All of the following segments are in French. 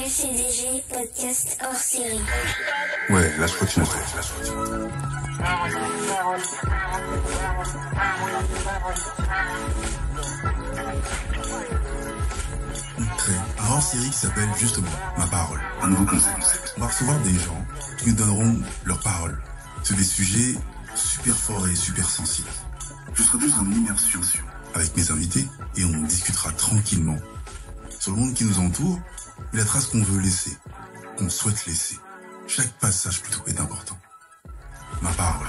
LCDG, podcast hors série. Ouais, là je crois que tu m'as fait. Un hors-série qui s'appelle justement Ma Parole. Un nouveau concept. On va recevoir des gens qui nous donneront leur parole sur des sujets super forts et super sensibles. Je serai juste en immersion avec mes invités et on discutera tranquillement sur le monde qui nous entoure et la trace qu'on veut laisser, qu'on souhaite laisser. Chaque passage plutôt est important. Ma parole.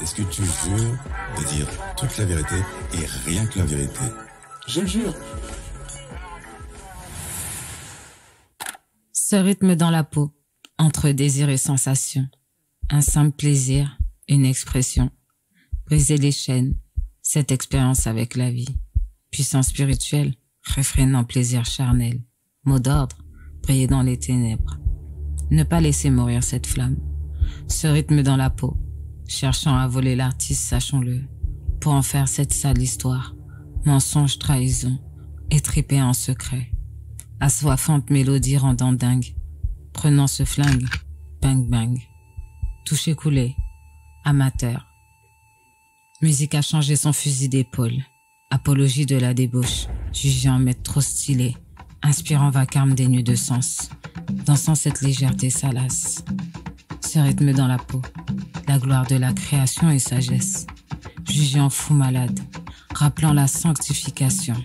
Est-ce que tu jures de dire toute la vérité et rien que la vérité? Je le jure. Ce rythme dans la peau, entre désir et sensation, un simple plaisir, une expression, briser les chaînes, cette expérience avec la vie, puissance spirituelle, réfrénant plaisir charnel, mot d'ordre, briller dans les ténèbres, ne pas laisser mourir cette flamme, ce rythme dans la peau, cherchant à voler l'artiste, sachons-le, pour en faire cette sale histoire, mensonge, trahison, étripé en secret, assoiffante mélodie rendant dingue, prenant ce flingue, bang bang, toucher coulé, amateur. Musique a changé son fusil d'épaule, apologie de la débauche, jugé en maître trop stylé, inspirant vacarme dénué de sens, dansant cette légèreté salace, ce rythme dans la peau, la gloire de la création et sagesse, jugé en fou malade, rappelant la sanctification,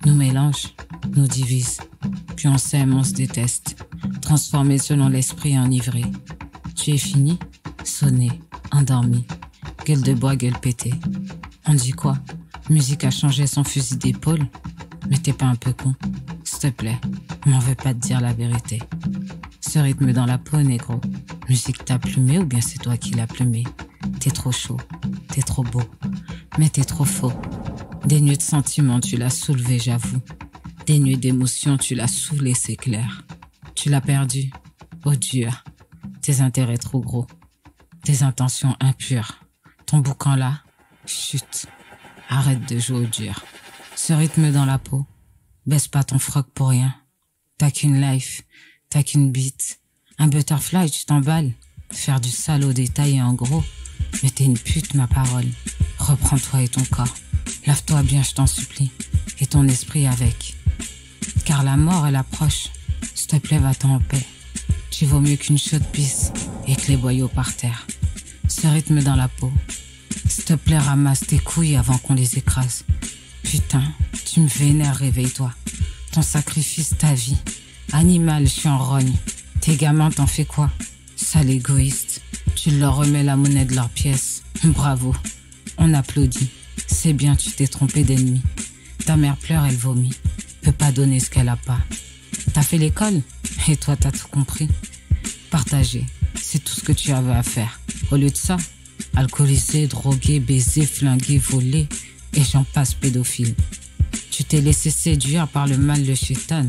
nous mélange, nous divise, puis on s'aime, on se déteste, transformé selon l'esprit enivré. Tu es fini, sonné, endormi, gueule de bois, gueule pétée. On dit quoi? Musique a changé son fusil d'épaule? Mais t'es pas un peu con? S'il te plaît, m'en veux pas te dire la vérité. Ce rythme dans la peau, négro. Musique t'a plumé ou bien c'est toi qui l'as plumé? T'es trop chaud, t'es trop beau, mais t'es trop faux. Dénué de sentiments, tu l'as soulevé, j'avoue. Dénué d'émotions, tu l'as saoulé, c'est clair. Tu l'as perdu, oh dur. Tes intérêts trop gros, tes intentions impures. Ton boucan là, chut. Arrête de jouer au dur. Ce rythme dans la peau, baisse pas ton froc pour rien. T'as qu'une life, t'as qu'une bite. Un butterfly, tu t'emballes. Faire du sale au détail et en gros. Mais t'es une pute, ma parole. Reprends-toi et ton corps. Lave-toi bien, je t'en supplie. Et ton esprit avec. Car la mort, elle approche. S'il te plaît, va-t'en en paix. Tu vaux mieux qu'une chaude pisse et que les boyaux par terre. Ce rythme dans la peau. S'il te plaît, ramasse tes couilles avant qu'on les écrase. Putain, tu me vénères, réveille-toi. Ton sacrifice, ta vie. Animal, je suis en rogne. Tes gamins, t'en fais quoi? Sale égoïste. Tu leur remets la monnaie de leurs pièces. Bravo. On applaudit. C'est bien, tu t'es trompé d'ennemi. Ta mère pleure, elle vomit. Peut pas donner ce qu'elle a pas. T'as fait l'école? Et toi, t'as tout compris. Partager, c'est tout ce que tu avais à faire. Au lieu de ça, alcoolisé, drogué, baisé, flingué, volé, et j'en passe pédophile. Tu t'es laissé séduire par le mal de Chétan,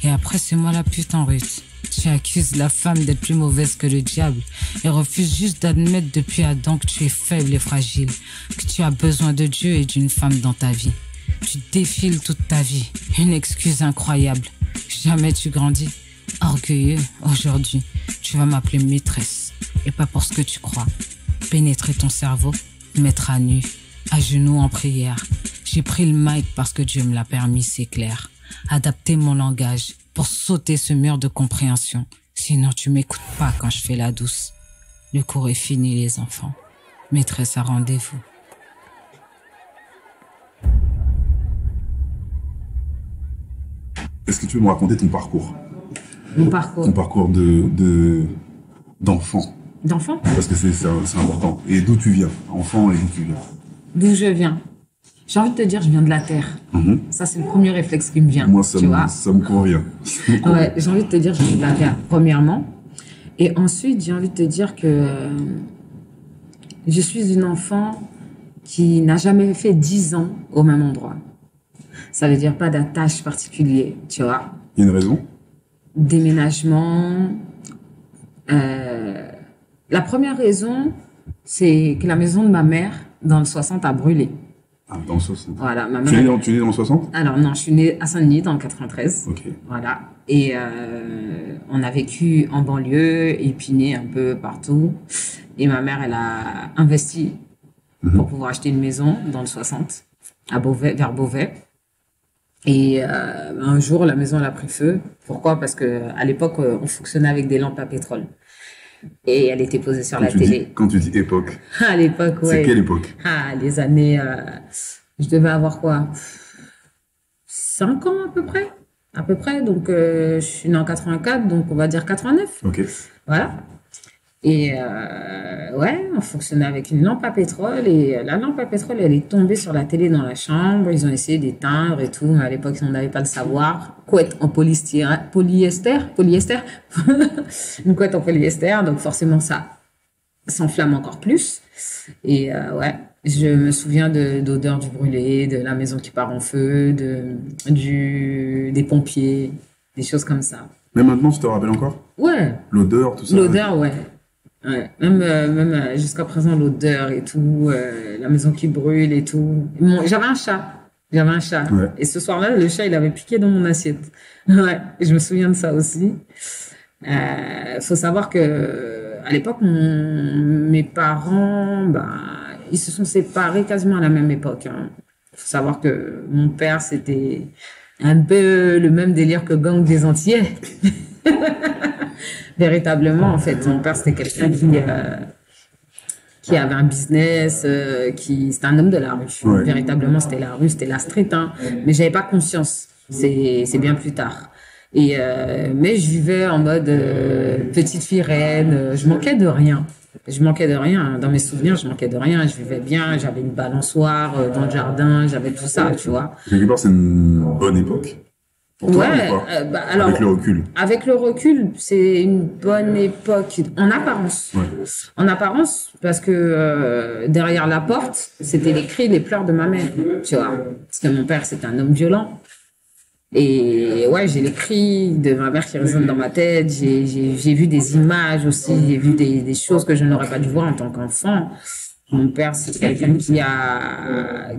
et après c'est moi la pute en russe. Tu accuses la femme d'être plus mauvaise que le diable, et refuses juste d'admettre depuis Adam que tu es faible et fragile, que tu as besoin de Dieu et d'une femme dans ta vie. Tu défiles toute ta vie, une excuse incroyable. Jamais tu grandis. Orgueilleux, aujourd'hui, tu vas m'appeler maîtresse, et pas pour ce que tu crois. Pénétrer ton cerveau, mettre à nu, à genoux en prière. J'ai pris le mic parce que Dieu me l'a permis, c'est clair. Adapter mon langage pour sauter ce mur de compréhension. Sinon tu m'écoutes pas quand je fais la douce. Le cours est fini, les enfants. Maîtresse à rendez-vous. Est-ce que tu veux me raconter ton parcours? Mon parcours. Ton parcours d'enfant. D'enfant? Parce que c'est important. Et d'où tu viens? Enfant et d'où tu viens? D'où je viens? J'ai envie de te dire, je viens de la terre. Ça, c'est le premier réflexe qui me vient. Moi, ça me convient. Ouais, j'ai envie de te dire, je viens de la terre, premièrement. Et ensuite, j'ai envie de te dire que je suis une enfant qui n'a jamais fait 10 ans au même endroit. Ça veut dire pas d'attache particulier, tu vois. Il y a une raison? Déménagement. La première raison, C'est que la maison de ma mère, dans le 60, a brûlé. Ah, dans le 60. Voilà, ma Tu es mère. né dans le 60? Alors non, je suis née à Saint-Denis dans le 93. Ok. Voilà. Et on a vécu en banlieue, Épinay un peu partout. Et ma mère, elle a investi pour pouvoir acheter une maison dans le 60, à Beauvais, vers Beauvais. Et un jour, la maison elle a pris feu. Pourquoi? Parce que à l'époque, on fonctionnait avec des lampes à pétrole. Et elle était posée sur la télé. Quand tu dis époque, À l'époque, ouais. c'est quelle époque? Ah, les années... je devais avoir quoi? 5 ans à peu près. À peu près. Donc, je suis née en 84, donc on va dire 89. Ok. Voilà. Et ouais, on fonctionnait avec une lampe à pétrole. Et la lampe à pétrole, elle est tombée sur la télé dans la chambre. Ils ont essayé d'éteindre et tout. Mais à l'époque, on n'avait pas le savoir. Couette en polyester. Une couette en polyester. Donc forcément, ça s'enflamme encore plus. Et ouais, je me souviens d'odeur du brûlé, de la maison qui part en feu, des pompiers, des choses comme ça. Mais maintenant, tu te rappelles encore? Ouais, L'odeur, tout ça? l'odeur, ouais. Ouais. Même jusqu'à présent, l'odeur et tout, la maison qui brûle et tout. J'avais un chat. J'avais un chat. Ouais. Et ce soir-là, le chat, il avait piqué dans mon assiette. Ouais, je me souviens de ça aussi. Faut savoir que à l'époque, mes parents, ils se sont séparés quasiment à la même époque. Hein. Faut savoir que mon père, c'était un peu le même délire que Gang des Antillais. Véritablement, en fait, mon père, c'était quelqu'un qui avait un business, c'était un homme de la rue. Ouais. Véritablement, c'était la rue, c'était la street, hein. Mais j'avais pas conscience. C'est bien plus tard. Et mais je vivais en mode petite fille reine. Je manquais de rien. Je manquais de rien. Dans mes souvenirs, je manquais de rien. Je vivais bien. J'avais une balançoire dans le jardin. J'avais tout ça, tu vois. Quelque part, c'est une bonne époque. Pour toi, Ouais. ou pas? Alors, Avec le recul. avec le recul, c'est une bonne époque en apparence. Ouais. En apparence, parce que derrière la porte, c'était les cris, les pleurs de ma mère, tu vois. Parce que mon père, c'était un homme violent. Et ouais, j'ai les cris de ma mère qui résonnent dans ma tête. J'ai vu des images aussi. J'ai vu des choses que je n'aurais pas dû voir en tant qu'enfant. Mon père, c'est quelqu'un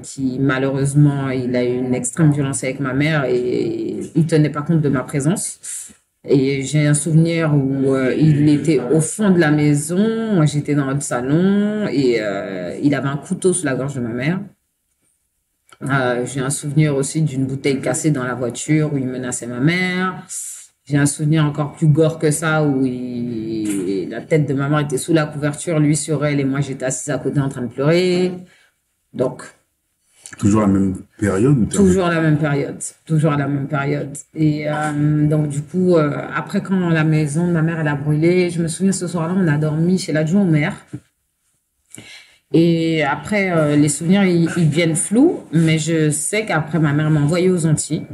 qui malheureusement, il a eu une extrême violence avec ma mère et il tenait pas compte de ma présence. Et j'ai un souvenir où il était au fond de la maison, moi j'étais dans le salon et il avait un couteau sous la gorge de ma mère. J'ai un souvenir aussi d'une bouteille cassée dans la voiture où il menaçait ma mère. J'ai un souvenir encore plus gore que ça où la tête de ma mère était sous la couverture, lui sur elle et moi j'étais assise à côté en train de pleurer. Donc, Toujours la même période? Ou toujours la même période. Toujours la même période. Et donc, du coup, après quand la maison de ma mère elle a brûlé, je me souviens ce soir-là, on a dormi chez l'adjoint au maire. Et après, les souvenirs, ils viennent flous, mais je sais qu'après, ma mère m'a envoyée aux Antilles.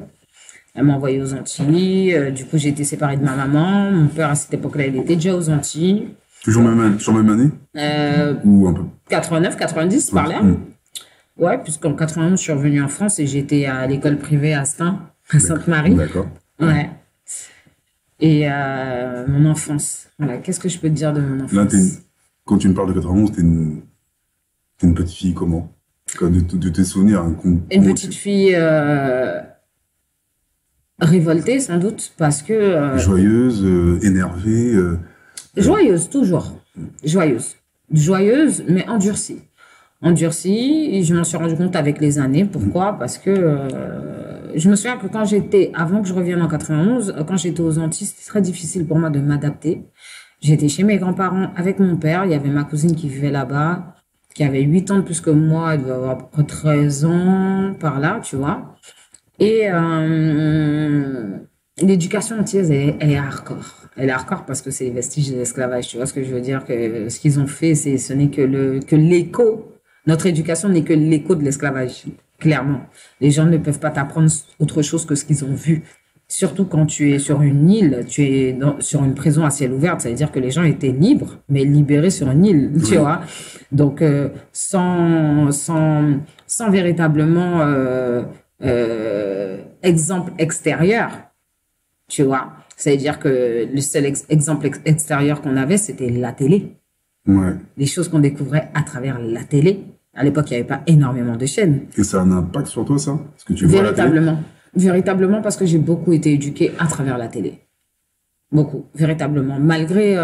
Elle m'a envoyée aux Antilles. Du coup, j'ai été séparée de ma maman. Mon père, à cette époque-là, il était déjà aux Antilles. Toujours même année? Ou un peu? 89, 90, par là. Ouais, puisqu'en 91, je suis revenue en France et j'étais à l'école privée à Stein, à Sainte-Marie. D'accord. Ouais. Et mon enfance. Voilà, qu'est-ce que je peux te dire de mon enfance? Là, quand tu me parles de 91, t'es une petite fille comment? De tes souvenirs. Hein, Une petite fille révoltée, sans doute, parce que... joyeuse, énervée. Joyeuse, toujours. Joyeuse. Joyeuse, mais endurcie. Endurcie, et je m'en suis rendu compte avec les années. Pourquoi? Parce que je me souviens que avant que je revienne en 91, quand j'étais aux Antilles, c'était très difficile pour moi de m'adapter. J'étais chez mes grands-parents avec mon père. Il y avait ma cousine qui vivait là-bas, qui avait 8 ans de plus que moi. Elle devait avoir à peu près 13 ans, par là, tu vois. Et l'éducation antillaise, elle est hardcore. Elle est hardcore parce que c'est les vestiges de l'esclavage. Tu vois ce que je veux dire? Que ce qu'ils ont fait, ce n'est que l'écho. Notre éducation n'est que l'écho de l'esclavage. Clairement. Les gens ne peuvent pas t'apprendre autre chose que ce qu'ils ont vu. Surtout quand tu es sur une île, tu es sur une prison à ciel ouvert. Ça veut dire que les gens étaient libres, mais libérés sur une île, tu vois. Donc, sans véritablement exemple extérieur, tu vois. Ça veut dire que le seul exemple extérieur qu'on avait, c'était la télé. Ouais. Des choses qu'on découvrait à travers la télé. À l'époque, il n'y avait pas énormément de chaînes. Et ça a un impact sur toi, ça? Ce que tu vois à la télé? Véritablement. Véritablement, parce que j'ai beaucoup été éduquée à travers la télé. Beaucoup, véritablement. Malgré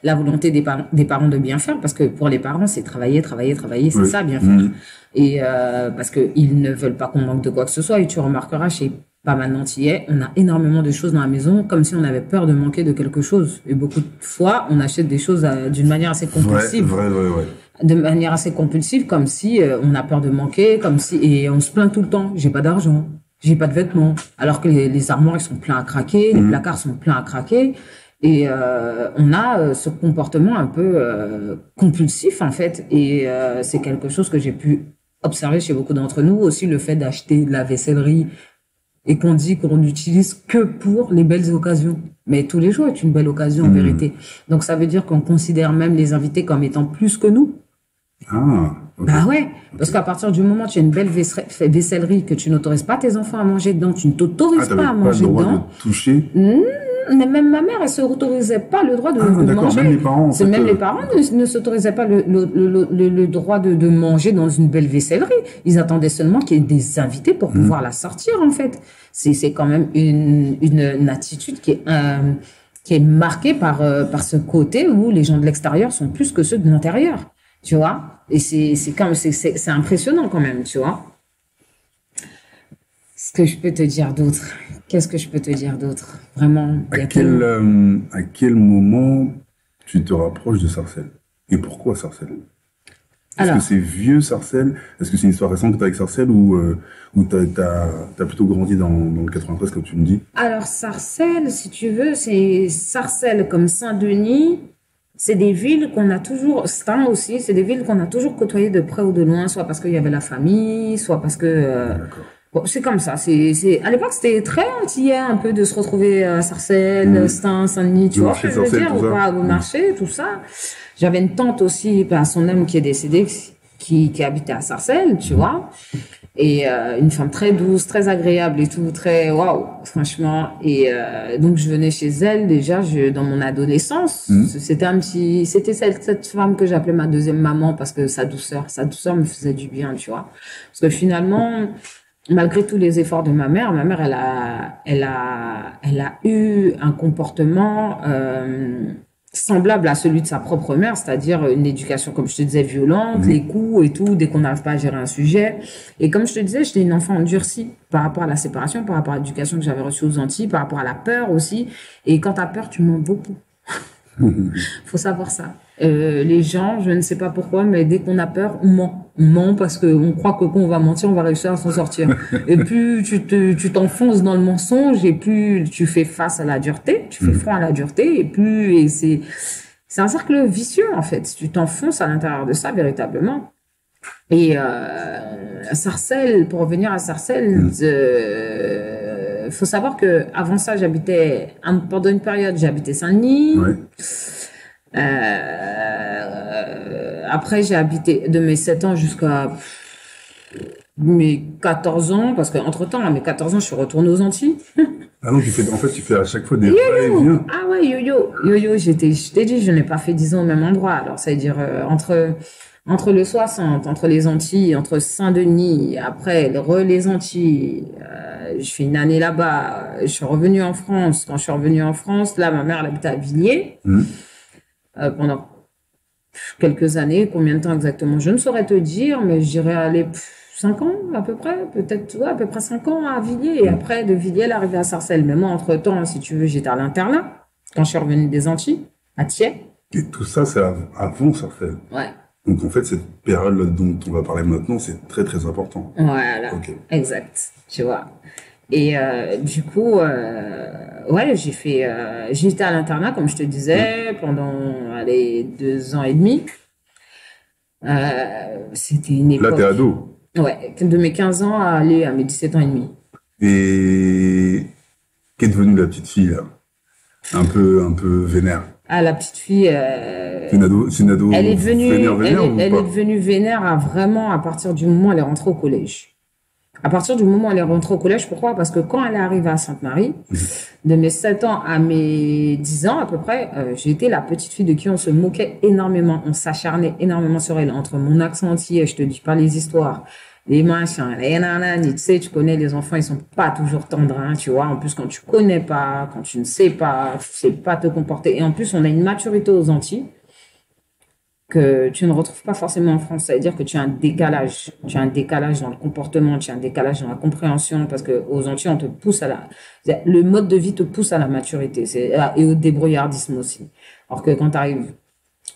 la volonté des parents de bien faire, parce que pour les parents, c'est travailler, c'est Oui. ça, bien faire. Et parce qu'ils ne veulent pas qu'on manque de quoi que ce soit. Et tu remarqueras chez pas mal d'Antillais, on a énormément de choses dans la maison, comme si on avait peur de manquer de quelque chose. Et beaucoup de fois, on achète des choses d'une manière assez compulsive. Vrai. De manière assez compulsive, comme si on a peur de manquer, comme si, et on se plaint tout le temps. J'ai pas d'argent, j'ai pas de vêtements. Alors que les armoires, ils sont pleins à craquer, les placards sont pleins à craquer. Et on a ce comportement un peu compulsif, en fait. Et c'est quelque chose que j'ai pu observer chez beaucoup d'entre nous. Aussi, le fait d'acheter de la vaissellerie et qu'on dit qu'on n'utilise que pour les belles occasions. Mais tous les jours est une belle occasion, en vérité. Donc, ça veut dire qu'on considère même les invités comme étant plus que nous. Ah, ok. Bah ouais, parce qu'à partir du moment où tu as une belle vaissellerie, que tu n'autorises pas tes enfants à manger dedans, tu ne t'autorises t'avais pas à pas manger le droit dedans. de toucher? Mais même ma mère, elle se autorisait pas le droit de D'accord, manger. même les parents, en C'est fait, même les parents ne s'autorisaient pas le droit de manger dans une belle vaissellerie. Ils attendaient seulement qu'il y ait des invités pour pouvoir la sortir, en fait. C'est quand même une attitude qui est marquée par ce côté où les gens de l'extérieur sont plus que ceux de l'intérieur. Tu vois? Et c'est impressionnant quand même, tu vois? Ce que je peux te dire d'autre? Qu'est-ce que je peux te dire d'autre? Vraiment, il y a tellement... À quel moment tu te rapproches de Sarcelles? Et pourquoi Sarcelles? Est-ce Alors, que c'est vieux Sarcelles? Est-ce que c'est une histoire récente que tu as avec Sarcelles ou t'as plutôt grandi dans le 93 comme tu me dis? alors, Sarcelles, si tu veux, c'est Sarcelles comme Saint-Denis. C'est des villes qu'on a toujours, Stein aussi, c'est des villes qu'on a toujours côtoyées de près ou de loin, soit parce qu'il y avait la famille, soit parce que... D'accord. Bon, c'est comme ça. À l'époque, c'était très antillais un peu de se retrouver à Sarcelles, Stein, Saint-Denis, tu Le vois marché ce que je veux Sarcelles, dire, tout ou ça. pas, au marché, tout ça. J'avais une tante aussi, à son homme qui est décédé, qui habitait à Sarcelles, tu vois. Et une femme très douce, très agréable et tout, très waouh, franchement. Et donc je venais chez elle déjà dans mon adolescence. C'était cette femme que j'appelais ma deuxième maman parce que sa douceur me faisait du bien, tu vois. Parce que finalement, malgré tous les efforts de ma mère, elle a eu un comportement semblable à celui de sa propre mère, c'est-à-dire une éducation, comme je te disais, violente, les coups et tout, dès qu'on n'arrive pas à gérer un sujet. Et comme je te disais, j'étais une enfant endurcie par rapport à la séparation, par rapport à l'éducation que j'avais reçue aux Antilles, par rapport à la peur aussi. Et quand t'as peur, tu mens beaucoup. Faut savoir ça. Les gens, je ne sais pas pourquoi, mais dès qu'on a peur, on ment. On ment parce qu'on croit que quand on va mentir, on va réussir à s'en sortir. Et plus tu t'enfonces dans le mensonge, et plus tu fais face à la dureté, tu fais front à la dureté, et c'est un cercle vicieux, en fait. Tu t'enfonces à l'intérieur de ça, véritablement. Et Sarcelles, pour revenir à Sarcelles, faut savoir que avant ça, pendant une période, j'habitais Saint-Denis. Ouais. Après, j'ai habité de mes 7 ans jusqu'à mes 14 ans, parce qu'entre-temps, à mes 14 ans, je suis retournée aux Antilles. Ah non, tu fais à chaque fois des va-et-vient. Ah ouais, yo-yo, je t'ai dit, je n'ai pas fait 10 ans au même endroit. Alors, ça veut dire, entre le 60, entre les Antilles, entre Saint-Denis, après les Antilles, je fais une année là-bas, je suis revenue en France. Quand je suis revenue en France, là, ma mère, elle habitait à Villiers, pendant quelques années. Combien de temps exactement, je ne saurais te dire, mais je dirais aller 5 ans à peu près, peut-être, ouais, à peu près 5 ans à Villiers. Et après, de Villiers, elle est arrivée à Sarcelles. Mais moi, entre-temps, si tu veux, j'étais à l'internat, quand je suis revenue des Antilles, à Thiers. Et tout ça, c'est avant Sarcelles. Ouais. Donc en fait, cette période dont on va parler maintenant, c'est très très important. Voilà, Ok. exact, tu vois. Et du coup, ouais, j'étais à l'internat, comme je te disais, pendant 2 ans et demi. C'était une époque... Là, t'es ado. Ouais, de mes 15 ans à mes 17 ans et demi. Et qu'est devenue la petite fille, là? Un peu vénère. Ah, la petite fille... C'est une ado elle est devenue, vénère ou elle pas? est devenue vénère à partir du moment où elle est rentrée au collège. À partir du moment où elle est rentrée au collège, pourquoi? Parce que quand elle est arrivée à Sainte-Marie, de mes 7 ans à mes 10 ans à peu près, j'ai été la petite fille de qui on se moquait énormément, on s'acharnait énormément sur elle, entre mon accent antillais, je te dis pas les histoires, les machins, les nanani, tu sais, tu connais les enfants, ils sont pas toujours tendres, hein, tu vois. En plus, quand tu connais pas, quand tu ne sais pas te comporter. Et en plus, on a une maturité aux Antilles que tu ne retrouves pas forcément en France. Ça veut dire que tu as un décalage. Tu as un décalage dans le comportement, tu as un décalage dans la compréhension parce que aux Antilles, on te pousse le mode de vie te pousse à la maturité, et au débrouillardisme aussi. Alors que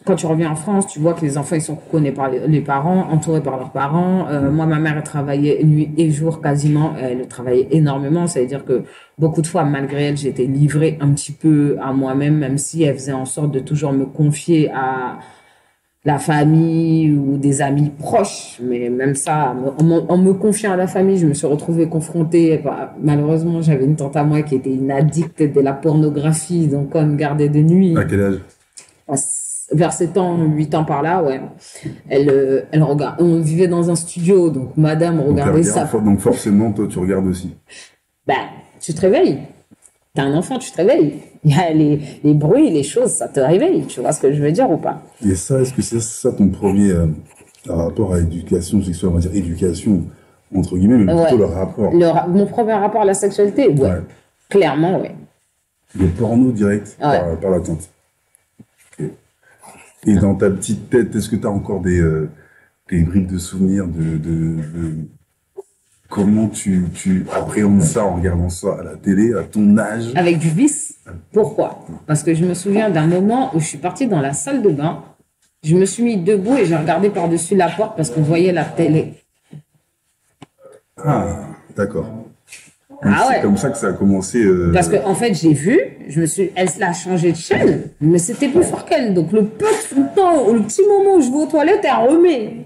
quand tu reviens en France, tu vois que les enfants, ils sont connus par les parents, entourés par leurs parents. Moi, ma mère, elle travaillait nuit et jour quasiment. Elle travaillait énormément. Ça veut dire que beaucoup de fois, malgré elle, j'étais livrée un petit peu à moi-même, même si elle faisait en sorte de toujours me confier à la famille ou des amis proches. Mais même ça, en me confiant à la famille, je me suis retrouvée confrontée. Malheureusement, j'avais une tante à moi qui était une addicte de la pornographie. Donc, quand on me gardait de nuit. À quel âge? Vers 7 ans, 8 ans par là, ouais. Elle regarde. On vivait dans un studio, donc madame regardait ça. Donc forcément, toi, tu regardes aussi. Ben, tu te réveilles. T'as un enfant, tu te réveilles. Il y a les bruits, les choses, ça te réveille. Tu vois ce que je veux dire ou pas? Et ça, est-ce que c'est ça ton premier rapport à l'éducation sexuelle, on va dire éducation, entre guillemets, mais plutôt le rapport? Mon premier rapport à la sexualité, ouais. Clairement, ouais. Le porno direct par la tante. Et dans ta petite tête, est-ce que tu as encore des bribes de souvenirs de comment tu appréhendes ça en regardant ça à la télé, à ton âge? Avec du vice. Pourquoi? Parce que je me souviens d'un moment où je suis partie dans la salle de bain, je me suis mis debout et j'ai regardé par-dessus la porte parce qu'on voyait la télé. Ah, d'accord. C'est comme ça que ça a commencé. Parce que en fait, j'ai vu, elle a changé de chaîne, mais c'était plus fort qu'elle. Donc le petit moment où je vais aux toilettes, elle remet.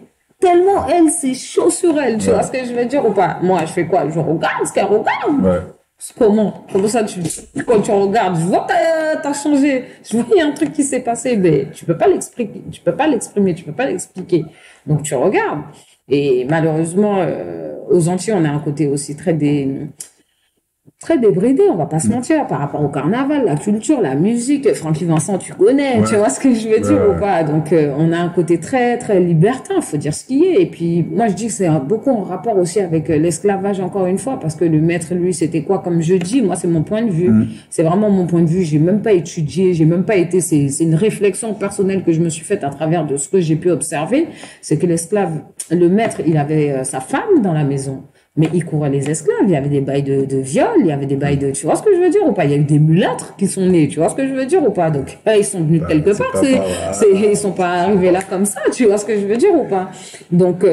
Tellement elle, c'est chaud sur elle. Tu vois ce que je veux dire ou pas? Moi, je fais quoi? Je regarde ce qu'elle regarde. Ouais. Comment ça, quand tu regardes, je vois que t'as changé. Je vois qu'il y a un truc qui s'est passé, mais tu peux pas l'expliquer, tu peux pas l'expliquer. Donc tu regardes. Et malheureusement, aux Antilles, on a un côté aussi très débridé, on va pas se mentir, par rapport au carnaval, la culture, la musique. Francky Vincent, tu connais, tu vois ce que je veux dire ou pas? Donc, on a un côté très, très libertin, faut dire ce qui est. Et puis, moi, je dis que c'est beaucoup en rapport aussi avec l'esclavage, encore une fois, parce que le maître, lui, c'était quoi? Comme je dis, moi, c'est mon point de vue. C'est vraiment mon point de vue. J'ai même pas étudié, j'ai même pas été, c'est une réflexion personnelle que je me suis faite à travers de ce que j'ai pu observer. C'est que le maître, il avait sa femme dans la maison. Mais il courait les esclaves, il y avait des bails de viol, il y avait des bails de... Tu vois ce que je veux dire ou pas? Il y a eu des mulâtres qui sont nés, tu vois ce que je veux dire ou pas? Donc, ils sont venus quelque part, ils sont pas arrivés là comme ça, tu vois ce que je veux dire ou pas? Donc,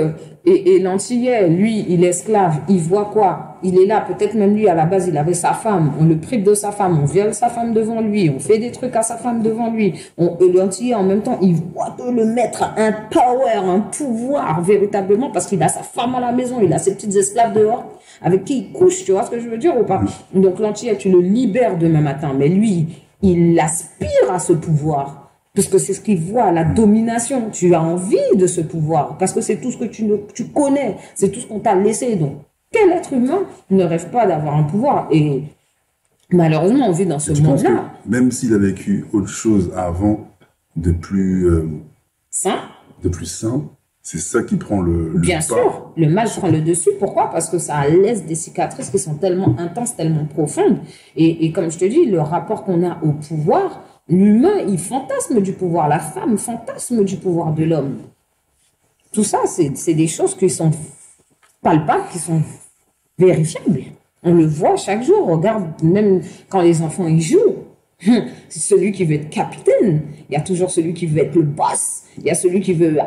et l'Antillais, lui, il est esclave, il voit quoi? Il est là, peut-être même lui, à la base, il avait sa femme, on le prive de sa femme, on viole sa femme devant lui, on fait des trucs à sa femme devant lui. Et l'Antillais, en même temps, il voit que le maître a un power, un pouvoir, véritablement, parce qu'il a sa femme à la maison, il a ses petites esclaves dehors, avec qui il couche, tu vois ce que je veux dire ou pas? Donc l'Antillais, tu le libères demain matin, mais lui, il aspire à ce pouvoir. Parce que c'est ce qu'il voit, la domination. Tu as envie de ce pouvoir, parce que c'est tout ce que tu connais, c'est tout ce qu'on t'a laissé. Donc, quel être humain ne rêve pas d'avoir un pouvoir? Et malheureusement, on vit dans ce monde-là. Même s'il a vécu autre chose avant, de plus sain, c'est ça qui prend le Bien sûr, le mal prend le dessus. Pourquoi? Parce que ça laisse des cicatrices qui sont tellement intenses, tellement profondes. Et comme je te dis, le rapport qu'on a au pouvoir, l'humain, il fantasme du pouvoir. La femme fantasme du pouvoir de l'homme. Tout ça, c'est des choses qui sont palpables, qui sont vérifiables. On le voit chaque jour. Regarde, même quand les enfants y jouent, c'est celui qui veut être capitaine. Il y a toujours celui qui veut être le boss. Il y a celui qui veut,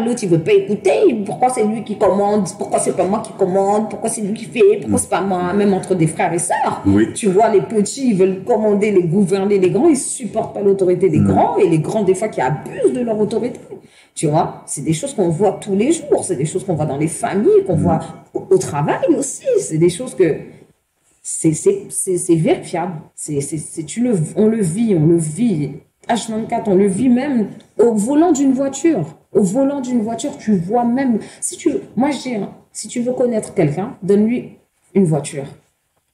l'autre il veut pas écouter. Pourquoi c'est lui qui commande? Pourquoi c'est pas moi qui commande? Pourquoi c'est lui qui fait? Pourquoi c'est pas moi? Même entre des frères et sœurs. Oui. Tu vois, les petits, ils veulent commander, les gouverner. Les grands, ils supportent pas l'autorité des grands. Et les grands, des fois, qui abusent de leur autorité. Tu vois, c'est des choses qu'on voit tous les jours. C'est des choses qu'on voit dans les familles, qu'on voit au travail aussi. C'est des choses que c'est vérifiable. On le vit. H24, on le vit même au volant d'une voiture. Au volant d'une voiture, tu vois même... Moi, je dis, hein, si tu veux connaître quelqu'un, donne-lui une voiture.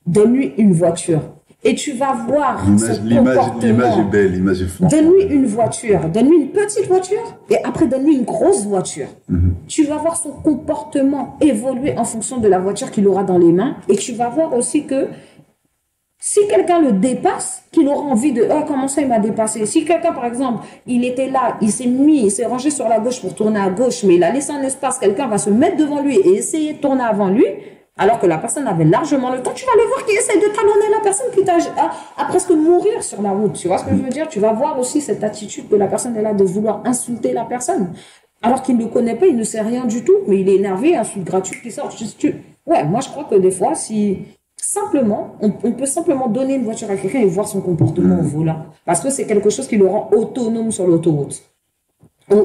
Donne-lui une voiture. Et tu vas voir son comportement. L'image est belle, l'image est forte. Donne-lui une voiture. Donne-lui une petite voiture. Et après, donne-lui une grosse voiture. Tu vas voir son comportement évoluer en fonction de la voiture qu'il aura dans les mains. Et tu vas voir aussi que si quelqu'un le dépasse, qu'il aura envie de « Oh, comment ça, il m'a dépassé ?» Si quelqu'un, par exemple, il était là, il s'est rangé sur la gauche pour tourner à gauche, mais il a laissé un espace, quelqu'un va se mettre devant lui et essayer de tourner avant lui, alors que la personne avait largement le temps, tu vas le voir qui essaie de talonner la personne qui à presque mourir sur la route. Tu vois ce que je veux dire? Tu vas voir aussi cette attitude que la personne est là de vouloir insulter la personne. Alors qu'il ne le connaît pas, il ne sait rien du tout, mais il est énervé, insulte gratuite qui sort. Ouais, moi je crois que des fois, si... Simplement, on peut simplement donner une voiture à quelqu'un et voir son comportement au volant. Parce que c'est quelque chose qui le rend autonome sur l'autoroute.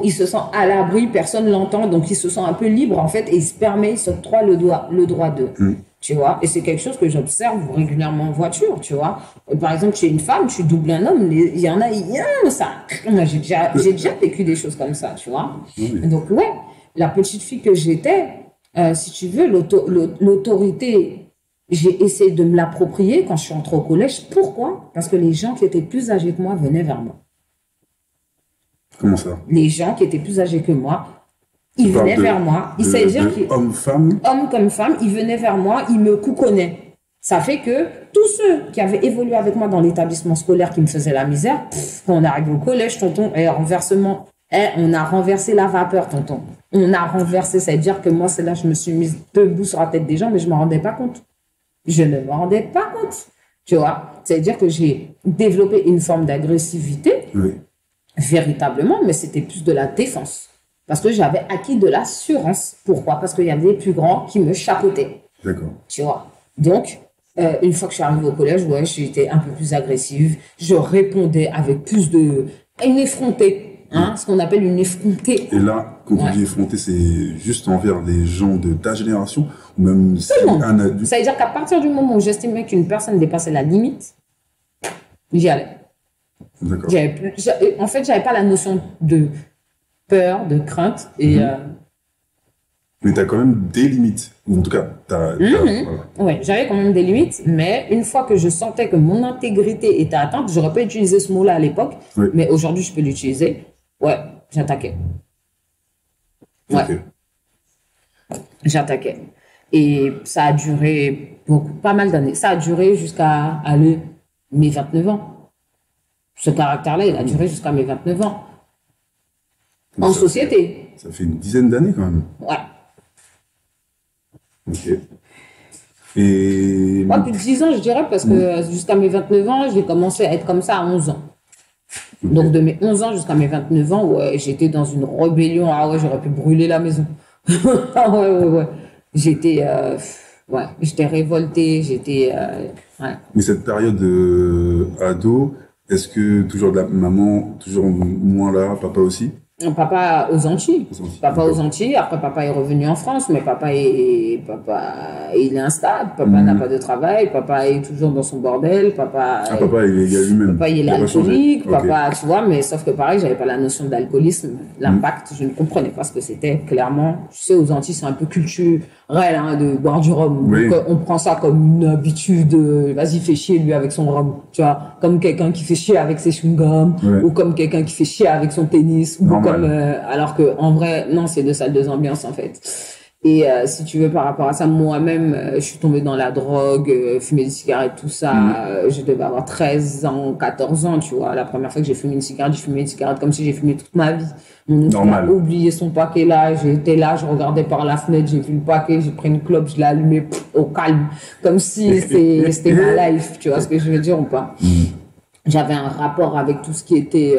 Il se sent à l'abri, personne ne l'entend, donc il se sent un peu libre en fait et il s'octroie le droit de. Tu vois, et c'est quelque chose que j'observe régulièrement en voiture, tu vois. Par exemple, chez une femme, tu doubles un homme, il y en a, ça. Moi, j'ai déjà vécu des choses comme ça, tu vois. Donc, ouais, la petite fille que j'étais, si tu veux, l'autorité... J'ai essayé de me l'approprier quand je suis entrée au collège. Pourquoi? Parce que les gens qui étaient plus âgés que moi venaient vers moi. Comment ça? Les gens qui étaient plus âgés que moi, ils venaient vers moi. Hommes, femmes? Hommes comme femmes, ils venaient vers moi, ils me couconnaient. Ça fait que tous ceux qui avaient évolué avec moi dans l'établissement scolaire qui me faisaient la misère, quand on arrive au collège, tonton, on a renversé la vapeur, tonton. On a renversé, c'est-à-dire que moi, c'est là, je me suis mise debout sur la tête des gens, mais je ne m'en rendais pas compte. Je ne me rendais pas compte, tu vois. C'est-à-dire que j'ai développé une forme d'agressivité, véritablement, mais c'était plus de la défense. Parce que j'avais acquis de l'assurance. Pourquoi? Parce qu'il y avait des plus grands qui me chapeautaient. D'accord. Tu vois. Donc, une fois que je suis arrivée au collège, ouais, j'étais un peu plus agressive. Je répondais avec plus de... Une effrontée. Hein, ce qu'on appelle une effrontée. Et là, quand on dit effrontée, c'est juste envers les gens de ta génération ou même si un adulte. Ça veut dire qu'à partir du moment où j'estimais qu'une personne dépassait la limite, j'y allais. D'accord. En fait, j'avais pas la notion de peur, de crainte. Et, mais tu as quand même des limites. Ou en tout cas, voilà. Oui, j'avais quand même des limites, mais une fois que je sentais que mon intégrité était atteinte, j'aurais pas utilisé ce mot-là à l'époque, mais aujourd'hui, je peux l'utiliser. Ouais, j'attaquais. Ouais. Okay. J'attaquais. Et ça a duré pas mal d'années. Ça a duré jusqu'à mes 29 ans. Ce caractère-là, il a duré jusqu'à mes 29 ans. En société. Ça fait une dizaine d'années quand même. Ouais. Ok. Et... Plus de 10 ans, je dirais, parce que jusqu'à mes 29 ans, j'ai commencé à être comme ça à 11 ans. Okay. Donc, de mes 11 ans jusqu'à mes 29 ans, ouais, j'étais dans une rébellion. Ah ouais, j'aurais pu brûler la maison. ouais. J'étais révoltée, ouais. Mais cette période ado, est-ce que toujours de la maman, toujours moins là, papa aussi? Papa aux Antilles. Papa aux Antilles. Après, papa est revenu en France, mais papa il est instable. Papa n'a pas de travail. Papa est toujours dans son bordel. Papa il est lui-même. Papa, il est alcoolique. Okay. Papa, tu vois, mais sauf que pareil, j'avais pas la notion d'alcoolisme, l'impact. Je ne comprenais pas ce que c'était, clairement. Tu sais, aux Antilles, c'est un peu culturel, hein, de boire du rhum. Oui. Donc, on prend ça comme une habitude. Vas-y, fais chier, lui, avec son rhum. Tu vois, comme quelqu'un qui fait chier avec ses chewing-gums, ou comme quelqu'un qui fait chier avec son tennis, alors que en vrai non, c'est deux salles, deux ambiances en fait. Et si tu veux, par rapport à ça, moi-même je suis tombée dans la drogue, fumer des cigarettes, tout ça. Je devais avoir 13 ans, 14 ans, tu vois. La première fois que j'ai fumé une cigarette, j'ai fumé une cigarette comme si j'ai fumé toute ma vie. Mon oncle a oublié son paquet là, j'étais là, je regardais par la fenêtre, j'ai vu le paquet, j'ai pris une clope, je l'ai allumé au calme, comme si c'était ma life, tu vois ce que je veux dire ou pas? J'avais un rapport avec tout ce qui était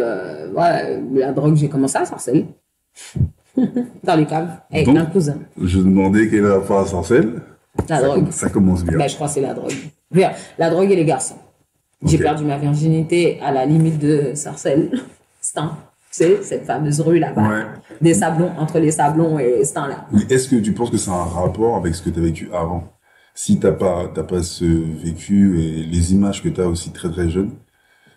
la drogue. J'ai commencé à Sarcelles. Dans les caves, avec un cousin. Je demandais quel est le rapport à Sarcelles. La drogue. Ça commence bien. Je crois que c'est la drogue. La drogue et les garçons. Okay. J'ai perdu ma virginité à la limite de Sarcelles. Stan. Tu sais, cette fameuse rue là-bas. Ouais. Des sablons, entre les sablons et Stan là. Mais est-ce que tu penses que c'est un rapport avec ce que tu as vécu avant? Si t'as pas ce vécu et les images que tu as aussi très très jeune,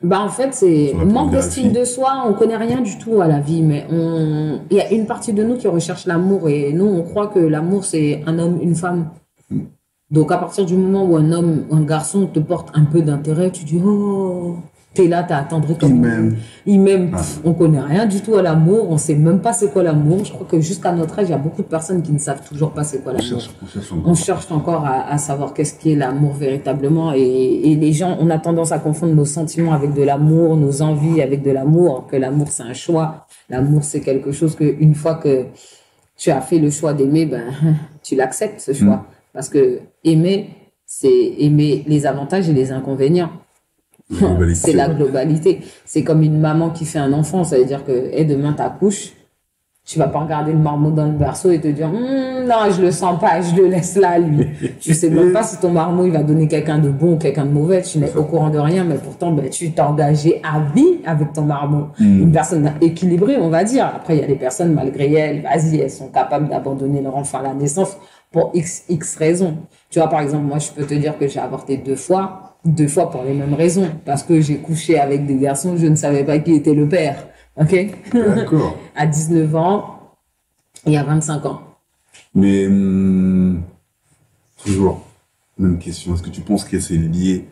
Bah en fait, c'est Sur la manque pornographie. d'estime de soi, on connaît rien du tout à la vie, mais il y a une partie de nous qui recherche l'amour et nous, on croit que l'amour, c'est un homme, une femme. Donc à partir du moment où un homme, un garçon te porte un peu d'intérêt, tu dis, oh, t'es là, t'as attendri comme il m'aime. On connaît rien du tout à l'amour, on sait même pas c'est quoi l'amour. Je crois que jusqu'à notre âge, il y a beaucoup de personnes qui ne savent toujours pas c'est quoi l'amour. On cherche encore à savoir qu'est-ce qu'est l'amour véritablement et les gens, on a tendance à confondre nos sentiments avec de l'amour, nos envies avec de l'amour, que l'amour c'est un choix. L'amour c'est quelque chose que une fois que tu as fait le choix d'aimer, ben tu l'acceptes ce choix parce que aimer c'est aimer les avantages et les inconvénients. C'est la globalité. C'est comme une maman qui fait un enfant, ça veut dire que demain t'accouches. Tu vas pas regarder le marmot dans le berceau et te dire non, je le sens pas, je le laisse là lui. Tu sais même pas si ton marmot il va donner quelqu'un de bon ou quelqu'un de mauvais, tu n'es au courant de rien, mais pourtant ben, tu t'es engagé à vie avec ton marmot. Une personne équilibrée, on va dire. Après il y a des personnes malgré elles, vas-y, elles sont capables d'abandonner leur enfant à la naissance pour x raisons. Tu vois par exemple, moi je peux te dire que j'ai avorté 2 fois pour les mêmes raisons, parce que j'ai couché avec des garçons, je ne savais pas qui était le père. Ok. D'accord. À 19 ans et à 25 ans. Mais toujours, même question. Est-ce que tu penses que c'est lié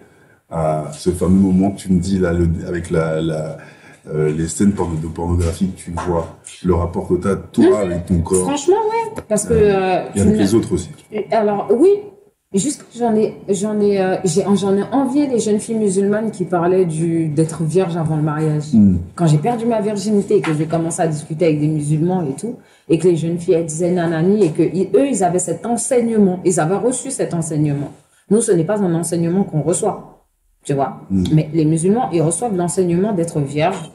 à ce fameux moment que tu me dis là, avec les scènes de pornographie que tu vois, le rapport que tu as toi avec ton corps? Franchement, ouais. Parce que. Et avec les autres aussi. Alors, oui. Juste que j'en ai envié les jeunes filles musulmanes qui parlaient d'être vierge avant le mariage. Quand j'ai perdu ma virginité et que j'ai commencé à discuter avec des musulmans et tout, et que les jeunes filles elles disaient nanani et que eux ils avaient cet enseignement, ils avaient reçu cet enseignement. Nous, ce n'est pas un enseignement qu'on reçoit, tu vois. Mais les musulmans, ils reçoivent l'enseignement d'être vierge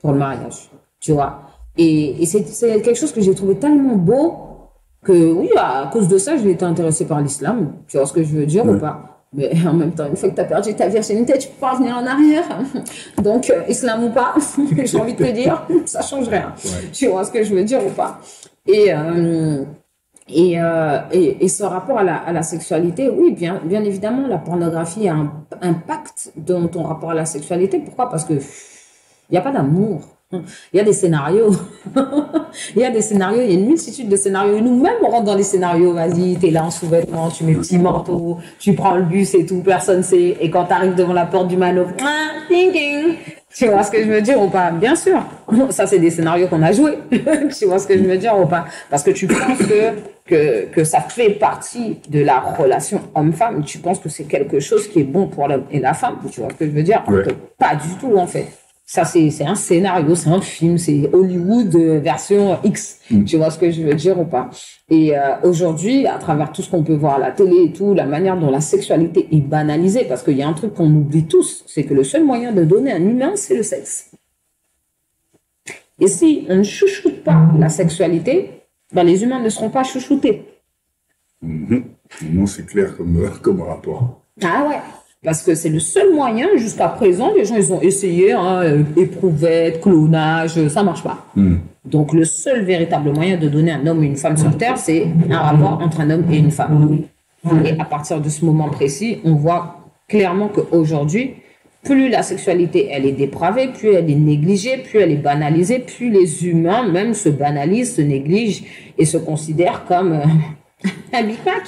pour le mariage, tu vois. Et c'est quelque chose que j'ai trouvé tellement beau que oui, à cause de ça, j'ai été intéressée par l'islam. Tu vois ce que je veux dire ou pas? Mais en même temps, une fois que tu as perdu ta virginité, tu peux pas revenir en arrière. Donc, islam ou pas, j'ai envie de te dire, ça change rien. Ouais. Tu vois ce que je veux dire ou pas? Et ce rapport à la sexualité, oui, bien évidemment, la pornographie a un impact dans ton rapport à la sexualité. Pourquoi? Parce que il n'y a pas d'amour. Il y a des scénarios. Il y a une multitude de scénarios. Et nous-mêmes, on rentre dans les scénarios. Vas-y, t'es là en sous-vêtements, tu mets petit manteau, tu prends le bus et tout, personne sait. Et quand t'arrives devant la porte du manœuvre, thinking. Tu vois ce que je veux dire ou pas? Bien sûr. Ça, c'est des scénarios qu'on a joués. Tu vois ce que je veux dire ou pas? Parce que tu penses que ça fait partie de la relation homme-femme. Tu penses que c'est quelque chose qui est bon pour l'homme et la femme. Tu vois ce que je veux dire? Ouais. Pas du tout, en fait. Ça, c'est un scénario, c'est un film, c'est Hollywood version X. Tu vois ce que je veux dire ou pas? Et aujourd'hui, à travers tout ce qu'on peut voir à la télé et tout, la manière dont la sexualité est banalisée, parce qu'il y a un truc qu'on oublie tous, c'est que le seul moyen de donner un humain, c'est le sexe. Et si on ne chouchoute pas la sexualité, ben les humains ne seront pas chouchoutés. Non, c'est clair comme rapport. Ah ouais. Parce que c'est le seul moyen, jusqu'à présent, les gens, ils ont essayé, éprouvette, clonage, ça marche pas. Donc, le seul véritable moyen de donner un homme et une femme sur Terre, c'est un rapport entre un homme et une femme. Et à partir de ce moment précis, on voit clairement qu'aujourd'hui, plus la sexualité, elle est dépravée, plus elle est négligée, plus elle est banalisée, plus les humains même se banalisent, se négligent et se considèrent comme un Big Mac,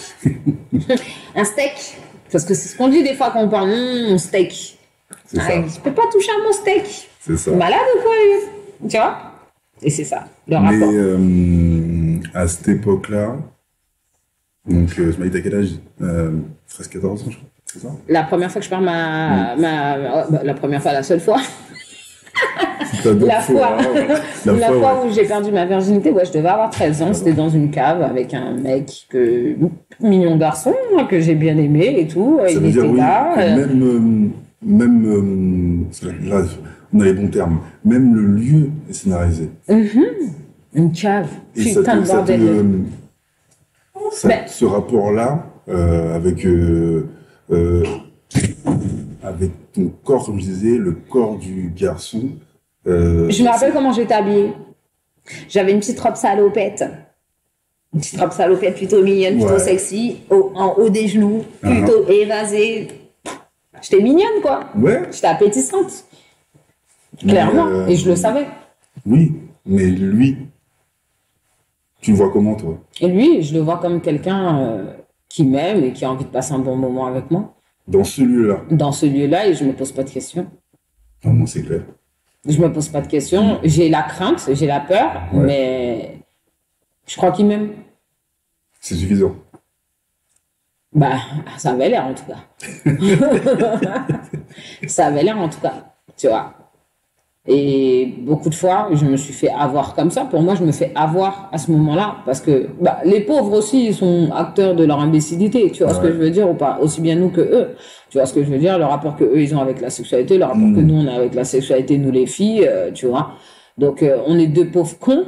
un steak. Parce que c'est ce qu'on dit des fois quand on parle mon steak. Je peux pas toucher à mon steak. C'est ça. Malade ou quoi, lui? Tu vois? Et c'est ça, le rapport. Mais à cette époque-là, donc je m'as dit à quel âge 13-14 ans, je crois. C'est ça? La première fois que je perds la première fois, la seule fois. La fois où j'ai perdu ma virginité, ouais, je devais avoir 13 ans. C'était dans une cave avec un mec mignon garçon que j'ai bien aimé et tout. Ça il veut était dire, là. Même là, on a les bons termes. Même le lieu est scénarisé. Une cave. Et Putain de bordel. Ce rapport-là avec ton corps, comme je disais, le corps du garçon. Je me rappelle comment j'étais habillée. J'avais une petite robe salopette. Une petite robe salopette plutôt mignonne, plutôt sexy, en haut des genoux, plutôt évasée. J'étais mignonne, quoi. Ouais. J'étais appétissante. Clairement, et je le savais. Oui, mais lui, tu le vois comment, toi? Et lui, je le vois comme quelqu'un qui m'aime et qui a envie de passer un bon moment avec moi. Dans ce lieu-là? Dans ce lieu-là, et je me pose pas de questions. Non, moi, c'est clair. Je me pose pas de questions. J'ai la crainte, j'ai la peur, Ouais. mais je crois qu'il m'aime. C'est suffisant. Bah, ça avait l'air en tout cas. Ça avait l'air en tout cas, tu vois. Et beaucoup de fois, je me suis fait avoir comme ça. Pour moi, je me fais avoir à ce moment-là. Parce que les pauvres aussi, ils sont acteurs de leur imbécilité. Tu vois ce que je veux dire ou pas? Aussi bien nous que eux. Tu vois ce que je veux dire? Le rapport que eux, ils ont avec la sexualité, le rapport que nous, on a avec la sexualité, nous les filles, tu vois. Donc, on est deux pauvres cons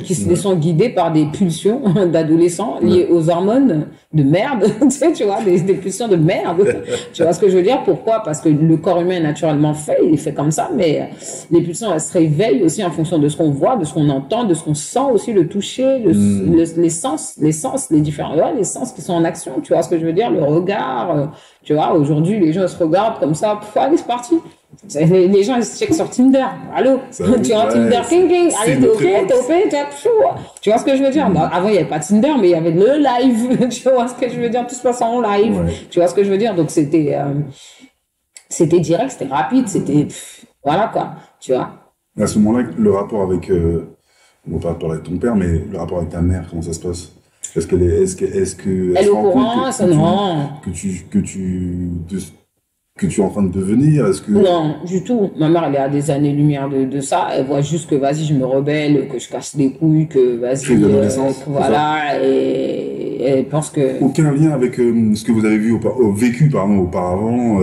qui se laissent guider par des pulsions d'adolescents liées aux hormones de merde, tu vois, des pulsions de merde. Tu vois ce que je veux dire? Pourquoi? Parce que le corps humain est naturellement fait, il est fait comme ça, mais les pulsions, elles se réveillent aussi en fonction de ce qu'on voit, de ce qu'on entend, de ce qu'on sent aussi, le toucher, les sens, les différents, les sens qui sont en action. Tu vois ce que je veux dire? Le regard, tu vois, aujourd'hui, les gens se regardent comme ça, allez, c'est parti. Les gens ils se checkent sur Tinder. Allô, tu vois, Tinder, king, allez, t'es ok, tu vois ce que je veux dire? Avant, il n'y avait pas Tinder, mais il y avait le live. Tu vois ce que je veux dire? Tout se passe en live. Ouais. Tu vois ce que je veux dire? Donc, c'était direct, c'était rapide, c'était, voilà, quoi, tu vois. À ce moment-là, le rapport avec, on va pas parler de ton père, mais le rapport avec ta mère, comment ça se passe? Est-ce qu'elle elle est au courant? Non. Que tu es en train de devenir? Est-ce que... Non, du tout. Ma mère, elle est à des années-lumière de ça. Elle voit juste que, vas-y, je me rebelle, que je casse les couilles, que, vas-y, voilà, et elle pense que... Aucun lien avec ce que vous avez vécu auparavant,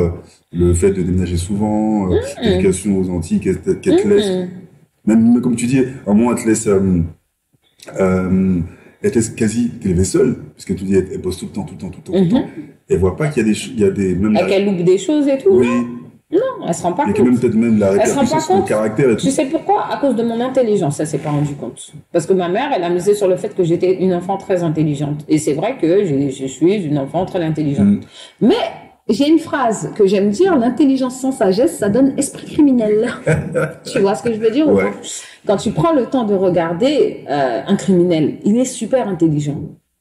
le fait de déménager souvent, l'éducation aux Antilles, qu'elle te laisse... Même, comme tu dis, à un moment, elle te laisse... elle te laisse quasi t'élever seule, puisque tu dis, elle pose tout le temps. Elle voit pas qu'il y a des même qu'elle loupe des choses et tout. Oui. Non, elle se rend pas compte. Et même peut-être même la répercussion sur ton caractère et tout. Tu sais pourquoi? À cause de mon intelligence, elle s'est pas rendue compte. Parce que ma mère, elle a misé sur le fait que j'étais une enfant très intelligente. Et c'est vrai que je suis une enfant très intelligente. Mais j'ai une phrase que j'aime dire, l'intelligence sans sagesse, ça donne esprit criminel. Tu vois ce que je veux dire? Ouais. Quand tu prends le temps de regarder un criminel, il est super intelligent.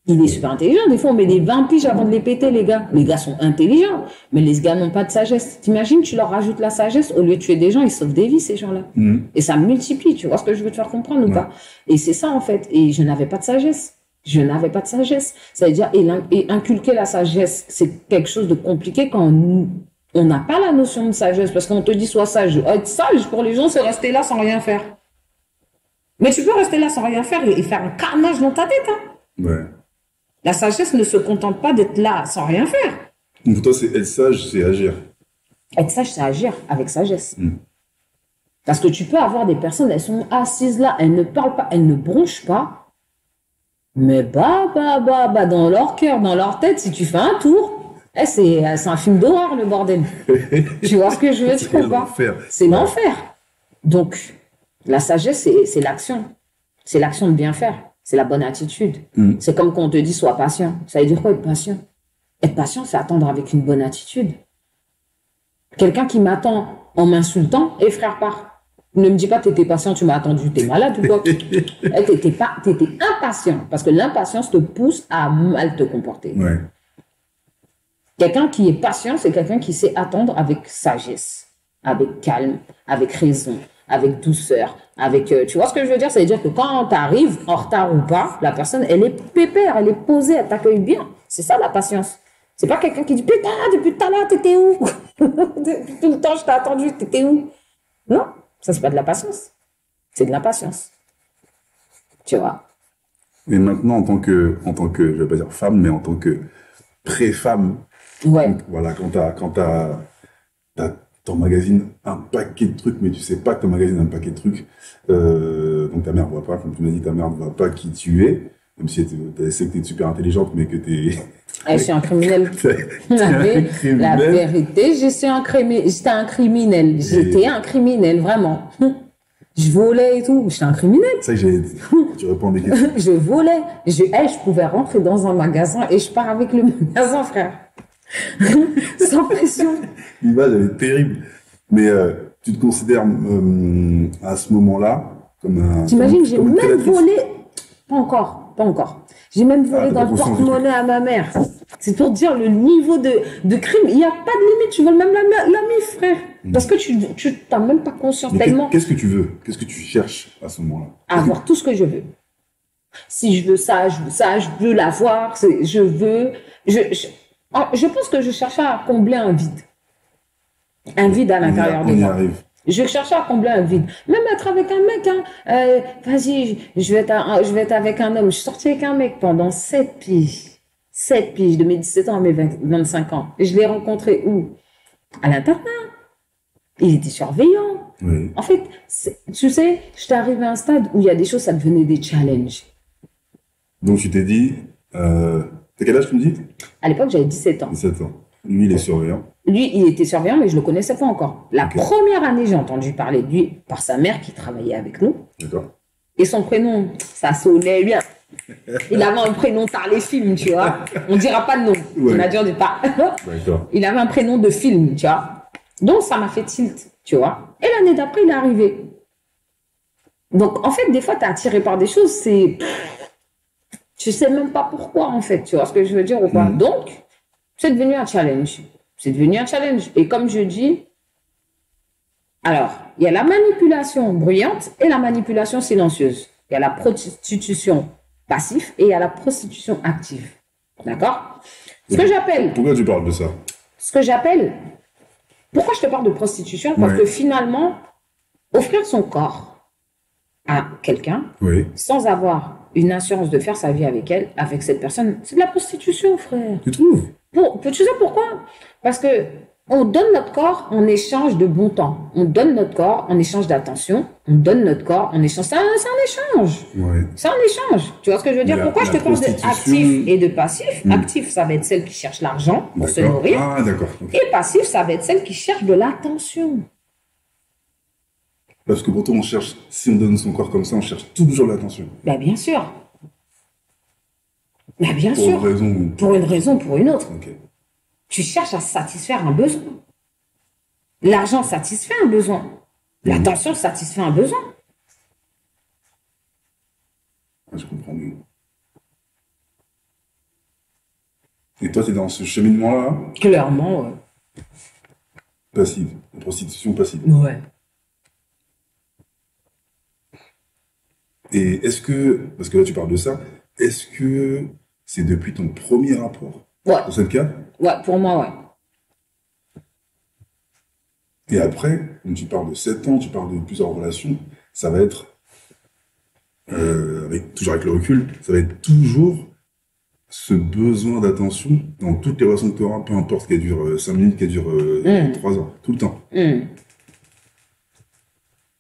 Il est super intelligent. Des fois, on met des 20 piges avant de les péter, les gars. Les gars sont intelligents, mais les gars n'ont pas de sagesse. T'imagines, tu leur rajoutes la sagesse, au lieu de tuer des gens, ils sauvent des vies, ces gens-là. Et ça multiplie, tu vois ce que je veux te faire comprendre ou pas? Et c'est ça, en fait. Et je n'avais pas de sagesse. Ça veut dire, et inculquer la sagesse, c'est quelque chose de compliqué quand on n'a pas la notion de sagesse, parce qu'on te dit, sois sage. Être sage, pour les gens, c'est rester là sans rien faire. Mais tu peux rester là sans rien faire et faire un carnage dans ta tête, hein. Ouais. La sagesse ne se contente pas d'être là sans rien faire. Donc pour toi, c'est être sage, c'est agir. Être sage, c'est agir avec sagesse. Parce que tu peux avoir des personnes, elles sont assises là, elles ne parlent pas, elles ne bronchent pas. Mais dans leur cœur, dans leur tête, si tu fais un tour, c'est un film d'horreur, le bordel. Tu vois ce que je veux dire ou pas? C'est l'enfer. Donc, la sagesse, c'est l'action. C'est l'action de bien faire. C'est la bonne attitude. C'est comme quand on te dit sois patient. Ça veut dire quoi être patient? Être patient, c'est attendre avec une bonne attitude. Quelqu'un qui m'attend en m'insultant, frère, pars. Ne me dis pas t'étais patient, tu m'as attendu, t'es malade ou quoi? T'étais impatient. Parce que l'impatience te pousse à mal te comporter. Ouais. Quelqu'un qui est patient, c'est quelqu'un qui sait attendre avec sagesse, avec calme, avec raison, avec douceur, tu vois ce que je veux dire? Ça veut dire que quand tu arrives, en retard ou pas, la personne, elle est pépère, elle est posée, elle t'accueille bien. C'est ça la patience. C'est pas quelqu'un qui dit putain, depuis tout à l'heure, t'étais où? Depuis tout le temps, je t'ai attendu, t'étais où? Non, ça c'est pas de la patience. C'est de l'impatience. Tu vois? Et maintenant, en tant que, je vais pas dire femme, mais en tant que pré-femme, voilà, quand t'emmagasines un paquet de trucs, mais tu sais pas que t'emmagasines un paquet de trucs. Donc ta mère voit pas, comme tu m'as dit, ta mère ne voit pas qui tu es, même si elle sait que t'es super intelligente, mais que t'es... Je suis un criminel. La vérité, j'étais un criminel. J'étais un criminel, vraiment. Je volais et tout. J'étais un criminel. C'est ça que tu réponds à des questions. Je volais. Je pouvais rentrer dans un magasin et je pars avec le magasin, frère. Sans pression. L'image, elle est terrible. Mais tu te considères à ce moment-là comme un... T'imagines, j'ai comme une même prédatrice. volé. Pas encore. J'ai même volé t'as dans pas le conscience du porte-monnaie à ma mère. C'est pour dire le niveau de crime. Il n'y a pas de limite. Tu voles même l'ami, frère. Parce que tu n'as même pas conscience Mais tellement. qu'est-ce que tu veux? Qu'est-ce que tu cherches à ce moment-là? Avoir tout ce que je veux. Si je veux ça, je veux l'avoir, je veux. Je pense que je cherchais à combler un vide. Un vide à l'intérieur de On y moi. arrive. Je cherchais à combler un vide. Même être avec un mec, hein. Vas-y, je vais être avec un homme. Je suis sortie avec un mec pendant 7 piges. 7 piges, de mes 17 ans à mes 25 ans. Et je l'ai rencontré où? À l'internat. Il était surveillant. Oui. En fait, tu sais, j'étais arrivée à un stade où il y a des choses, ça devenait des challenges. Donc tu t'es dit... T'as quel âge tu me dis? À l'époque, j'avais 17 ans. 17 ans. Lui, il est surveillant. Lui, il était surveillant, mais je ne le connaissais pas encore. La première année, j'ai entendu parler de lui par sa mère qui travaillait avec nous. D'accord. Et son prénom, ça sonnait bien. Il avait un prénom par les films, tu vois. On ne dira pas de nom. Ouais. Il m'a dit, on dit pas. D'accord. Il avait un prénom de film, tu vois. Donc, ça m'a fait tilt, tu vois. Et l'année d'après, il est arrivé. Donc, en fait, des fois, tu es attiré par des choses, c'est... Tu sais même pas pourquoi, en fait. Tu vois ce que je veux dire ou pas? Donc, c'est devenu un challenge. C'est devenu un challenge. Et comme je dis, alors, il y a la manipulation bruyante et la manipulation silencieuse. Il y a la prostitution passive et il y a la prostitution active. D'accord? Ce que j'appelle... Pourquoi tu parles de ça? Ce que j'appelle... Pourquoi je te parle de prostitution? Parce Ouais. que finalement, offrir son corps à quelqu'un Oui. sans avoir une assurance de faire sa vie avec elle, avec cette personne, c'est de la prostitution, frère. Tu trouves? Tu sais pourquoi? Parce que on donne notre corps en échange de bon temps. On donne notre corps en échange d'attention. On donne notre corps en échange... C'est un échange. Ouais. C'est un échange. Tu vois ce que je veux dire? La- Pourquoi je la te parle prostitution- d'actif et de passif? Actif, ça va être celle qui cherche l'argent pour se D'accord. nourrir. Ah, d'accord. Ok. Et passif, ça va être celle qui cherche de l'attention. Parce que pourtant, on cherche, si on donne son corps comme ça, on cherche toujours l'attention. Ben, bien sûr. Ben, bien Pour sûr. une raison. Pour une raison ou pour une autre. Ok. Tu cherches à satisfaire un besoin. L'argent satisfait un besoin. L'attention satisfait un besoin. Ah, je comprends mieux. Et toi, tu es dans ce cheminement-là, Clairement, ouais. passive, la prostitution passive. Ouais. Et est-ce que, parce que là tu parles de ça, est-ce que c'est depuis ton premier rapport Ouais. dans cette cas? Ouais, pour moi, ouais. Et après, quand tu parles de 7 ans, tu parles de plusieurs relations, ça va être, toujours avec le recul, ça va être toujours ce besoin d'attention dans toutes les relations que tu auras, peu importe qu'elles durent 5 minutes, qu'elles durent 3 ans, tout le temps.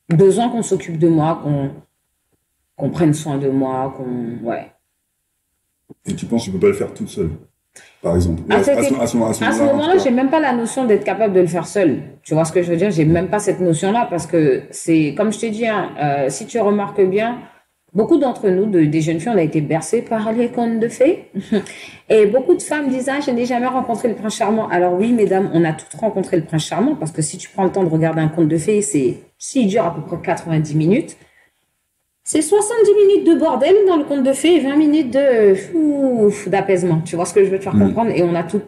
Besoin qu'on s'occupe de moi, qu'on prenne soin de moi, ouais. Et tu penses que tu peux pas le faire toute seule, par exemple. À ce ce moment-là, moment-là, j'ai même pas la notion d'être capable de le faire seul. Tu vois ce que je veux dire? J'ai même pas cette notion-là parce que c'est, comme je t'ai dit, hein, si tu remarques bien, beaucoup d'entre nous, des jeunes filles, on a été bercées par les contes de fées. Et beaucoup de femmes disent, ah, je n'ai jamais rencontré le prince charmant. Alors oui, mesdames, on a toutes rencontré le prince charmant parce que si tu prends le temps de regarder un conte de fées, s'il dure à peu près 90 minutes, c'est 70 minutes de bordel dans le conte de fées et 20 minutes d'apaisement. Tu vois ce que je veux te faire comprendre? Et on a tout,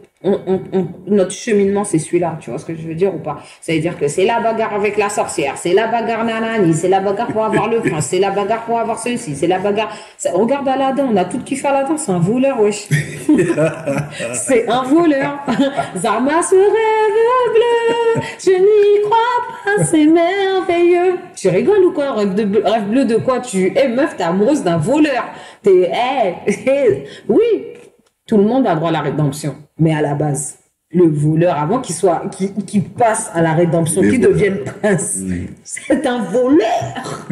notre cheminement, c'est celui-là. Tu vois ce que je veux dire ou pas? Ça veut dire que c'est la bagarre avec la sorcière, c'est la bagarre nanani, c'est la bagarre pour avoir le prince, c'est la bagarre pour avoir ceci, c'est la bagarre... Regarde Aladdin, on a tout kiffé Aladdin, c'est un voleur, wesh. C'est un voleur. Zarma ce rêve bleu, je n'y crois pas, c'est merveilleux. Tu rigoles ou quoi? Rêve bleu de quoi? Meuf, t'es amoureuse d'un voleur. Oui, tout le monde a droit à la rédemption. Mais à la base, le voleur, avant qu'il passe à la rédemption, qu'il devienne prince, c'est un voleur.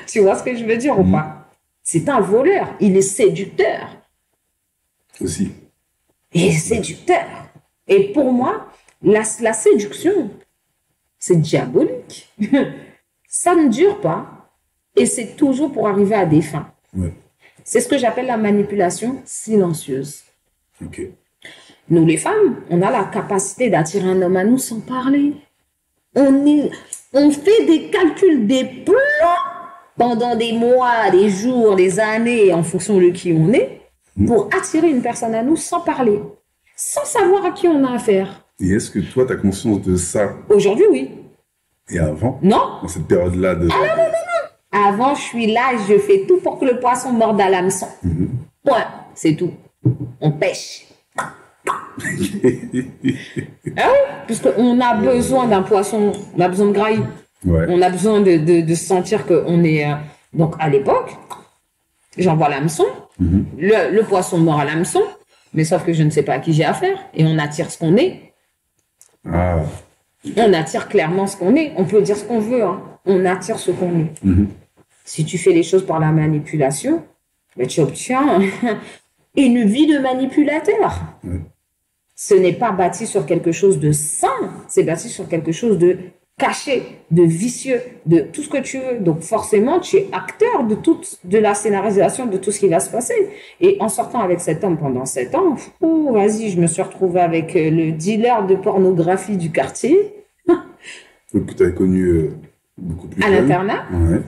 Tu vois ce que je veux dire ou pas? C'est un voleur. Il est séducteur. aussi. Il est séducteur. Et pour moi, la séduction, c'est diabolique. Ça ne dure pas. Et c'est toujours pour arriver à des fins. Ouais. C'est ce que j'appelle la manipulation silencieuse. Ok. Nous, les femmes, on a la capacité d'attirer un homme à nous sans parler. On fait des calculs, des plans pendant des mois, des jours, des années, en fonction de qui on est, pour attirer une personne à nous sans parler, sans savoir à qui on a affaire. Et est-ce que toi, tu as conscience de ça? Aujourd'hui, oui. Et avant? Non. Dans cette période-là de... Ah non. Avant, je suis là, je fais tout pour que le poisson morde à l'hameçon. Point, c'est tout. On pêche. Ah oui, puisqu'on a besoin d'un poisson, on a besoin de graille. Ouais. On a besoin de sentir qu'on est... Donc, à l'époque, j'envoie l'hameçon, le poisson mord à l'hameçon, mais sauf que je ne sais pas à qui j'ai affaire, et on attire ce qu'on est. Ah. On attire clairement ce qu'on est. On peut dire ce qu'on veut, hein. On attire ce qu'on est. Si tu fais les choses par la manipulation, ben, tu obtiens une vie de manipulateur. Ce n'est pas bâti sur quelque chose de sain, c'est bâti sur quelque chose de caché, de vicieux, de tout ce que tu veux. Donc forcément, tu es acteur de la scénarisation de tout ce qui va se passer. Et en sortant avec cet homme pendant 7 ans, vas-y, je me suis retrouvée avec le dealer de pornographie du quartier. Que tu avais connu beaucoup plus à jeune. l'internat. Ouais.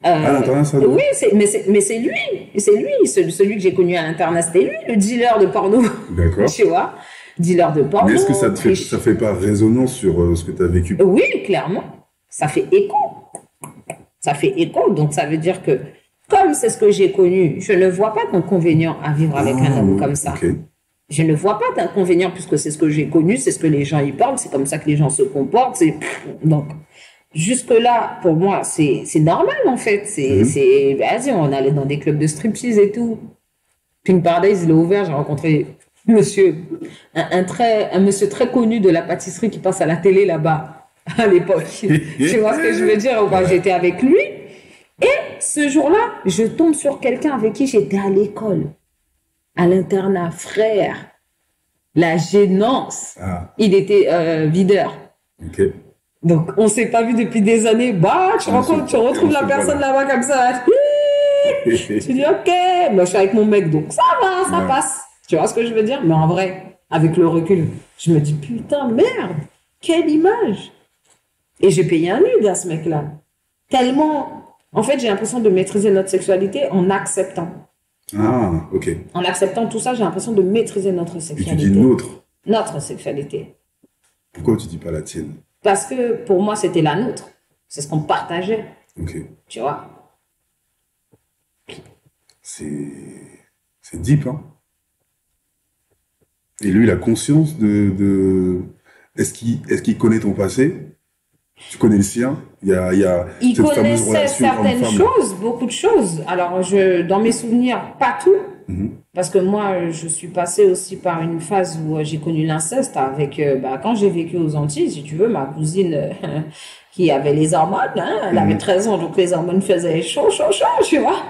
À l'internat, ça doit... Oui, mais c'est lui. C'est lui. Celui que j'ai connu à l'internat, c'était lui, le dealer de porno. D'accord. Tu vois, dealer de porno. Mais est-ce que ça fait pas résonance sur ce que tu as vécu? Oui, clairement. Ça fait écho. Ça fait écho. Donc, ça veut dire que, comme c'est ce que j'ai connu, je ne vois pas d'inconvénient à vivre avec un homme comme ça. Okay. Je ne vois pas d'inconvénient puisque c'est ce que j'ai connu, c'est ce que les gens y parlent, c'est comme ça que les gens se comportent. Donc, jusque-là, pour moi, c'est normal, en fait. Vas-y, on allait dans des clubs de striptease et tout. Pink Paradise, il est ouvert, j'ai rencontré un monsieur très connu de la pâtisserie qui passe à la télé là-bas, à l'époque. Tu vois ce que je veux dire? J'étais avec lui. Et ce jour-là, je tombe sur quelqu'un avec qui j'étais à l'école, à l'internat, frère. La gênance. Ah. Il était videur. Ok. Donc, on ne s'est pas vu depuis des années. Bah, tu retrouves la personne là-bas comme ça. Tu dis, ok, moi je suis avec mon mec, donc ça va, ça passe. Tu vois ce que je veux dire? Mais en vrai, avec le recul, je me dis, putain, merde, quelle image. Et j'ai payé un nude à ce mec-là. Tellement... En fait, j'ai l'impression de maîtriser notre sexualité en acceptant. Ah, ok. En acceptant tout ça, j'ai l'impression de maîtriser notre sexualité. Et tu dis notre? Notre sexualité. Pourquoi tu dis pas la tienne? Parce que pour moi, c'était la nôtre. C'est ce qu'on partageait. Ok. Tu vois? C'est deep, hein? Et lui, il a conscience de... Est-ce qu'il connaît ton passé? Tu connais le sien? Il connaissait certaines choses, beaucoup de choses. Alors, dans mes souvenirs, pas tout. Parce que moi, je suis passée aussi par une phase où j'ai connu l'inceste avec... quand j'ai vécu aux Antilles, si tu veux, ma cousine qui avait les hormones, hein, elle avait 13 ans, donc les hormones faisaient chaud, tu vois.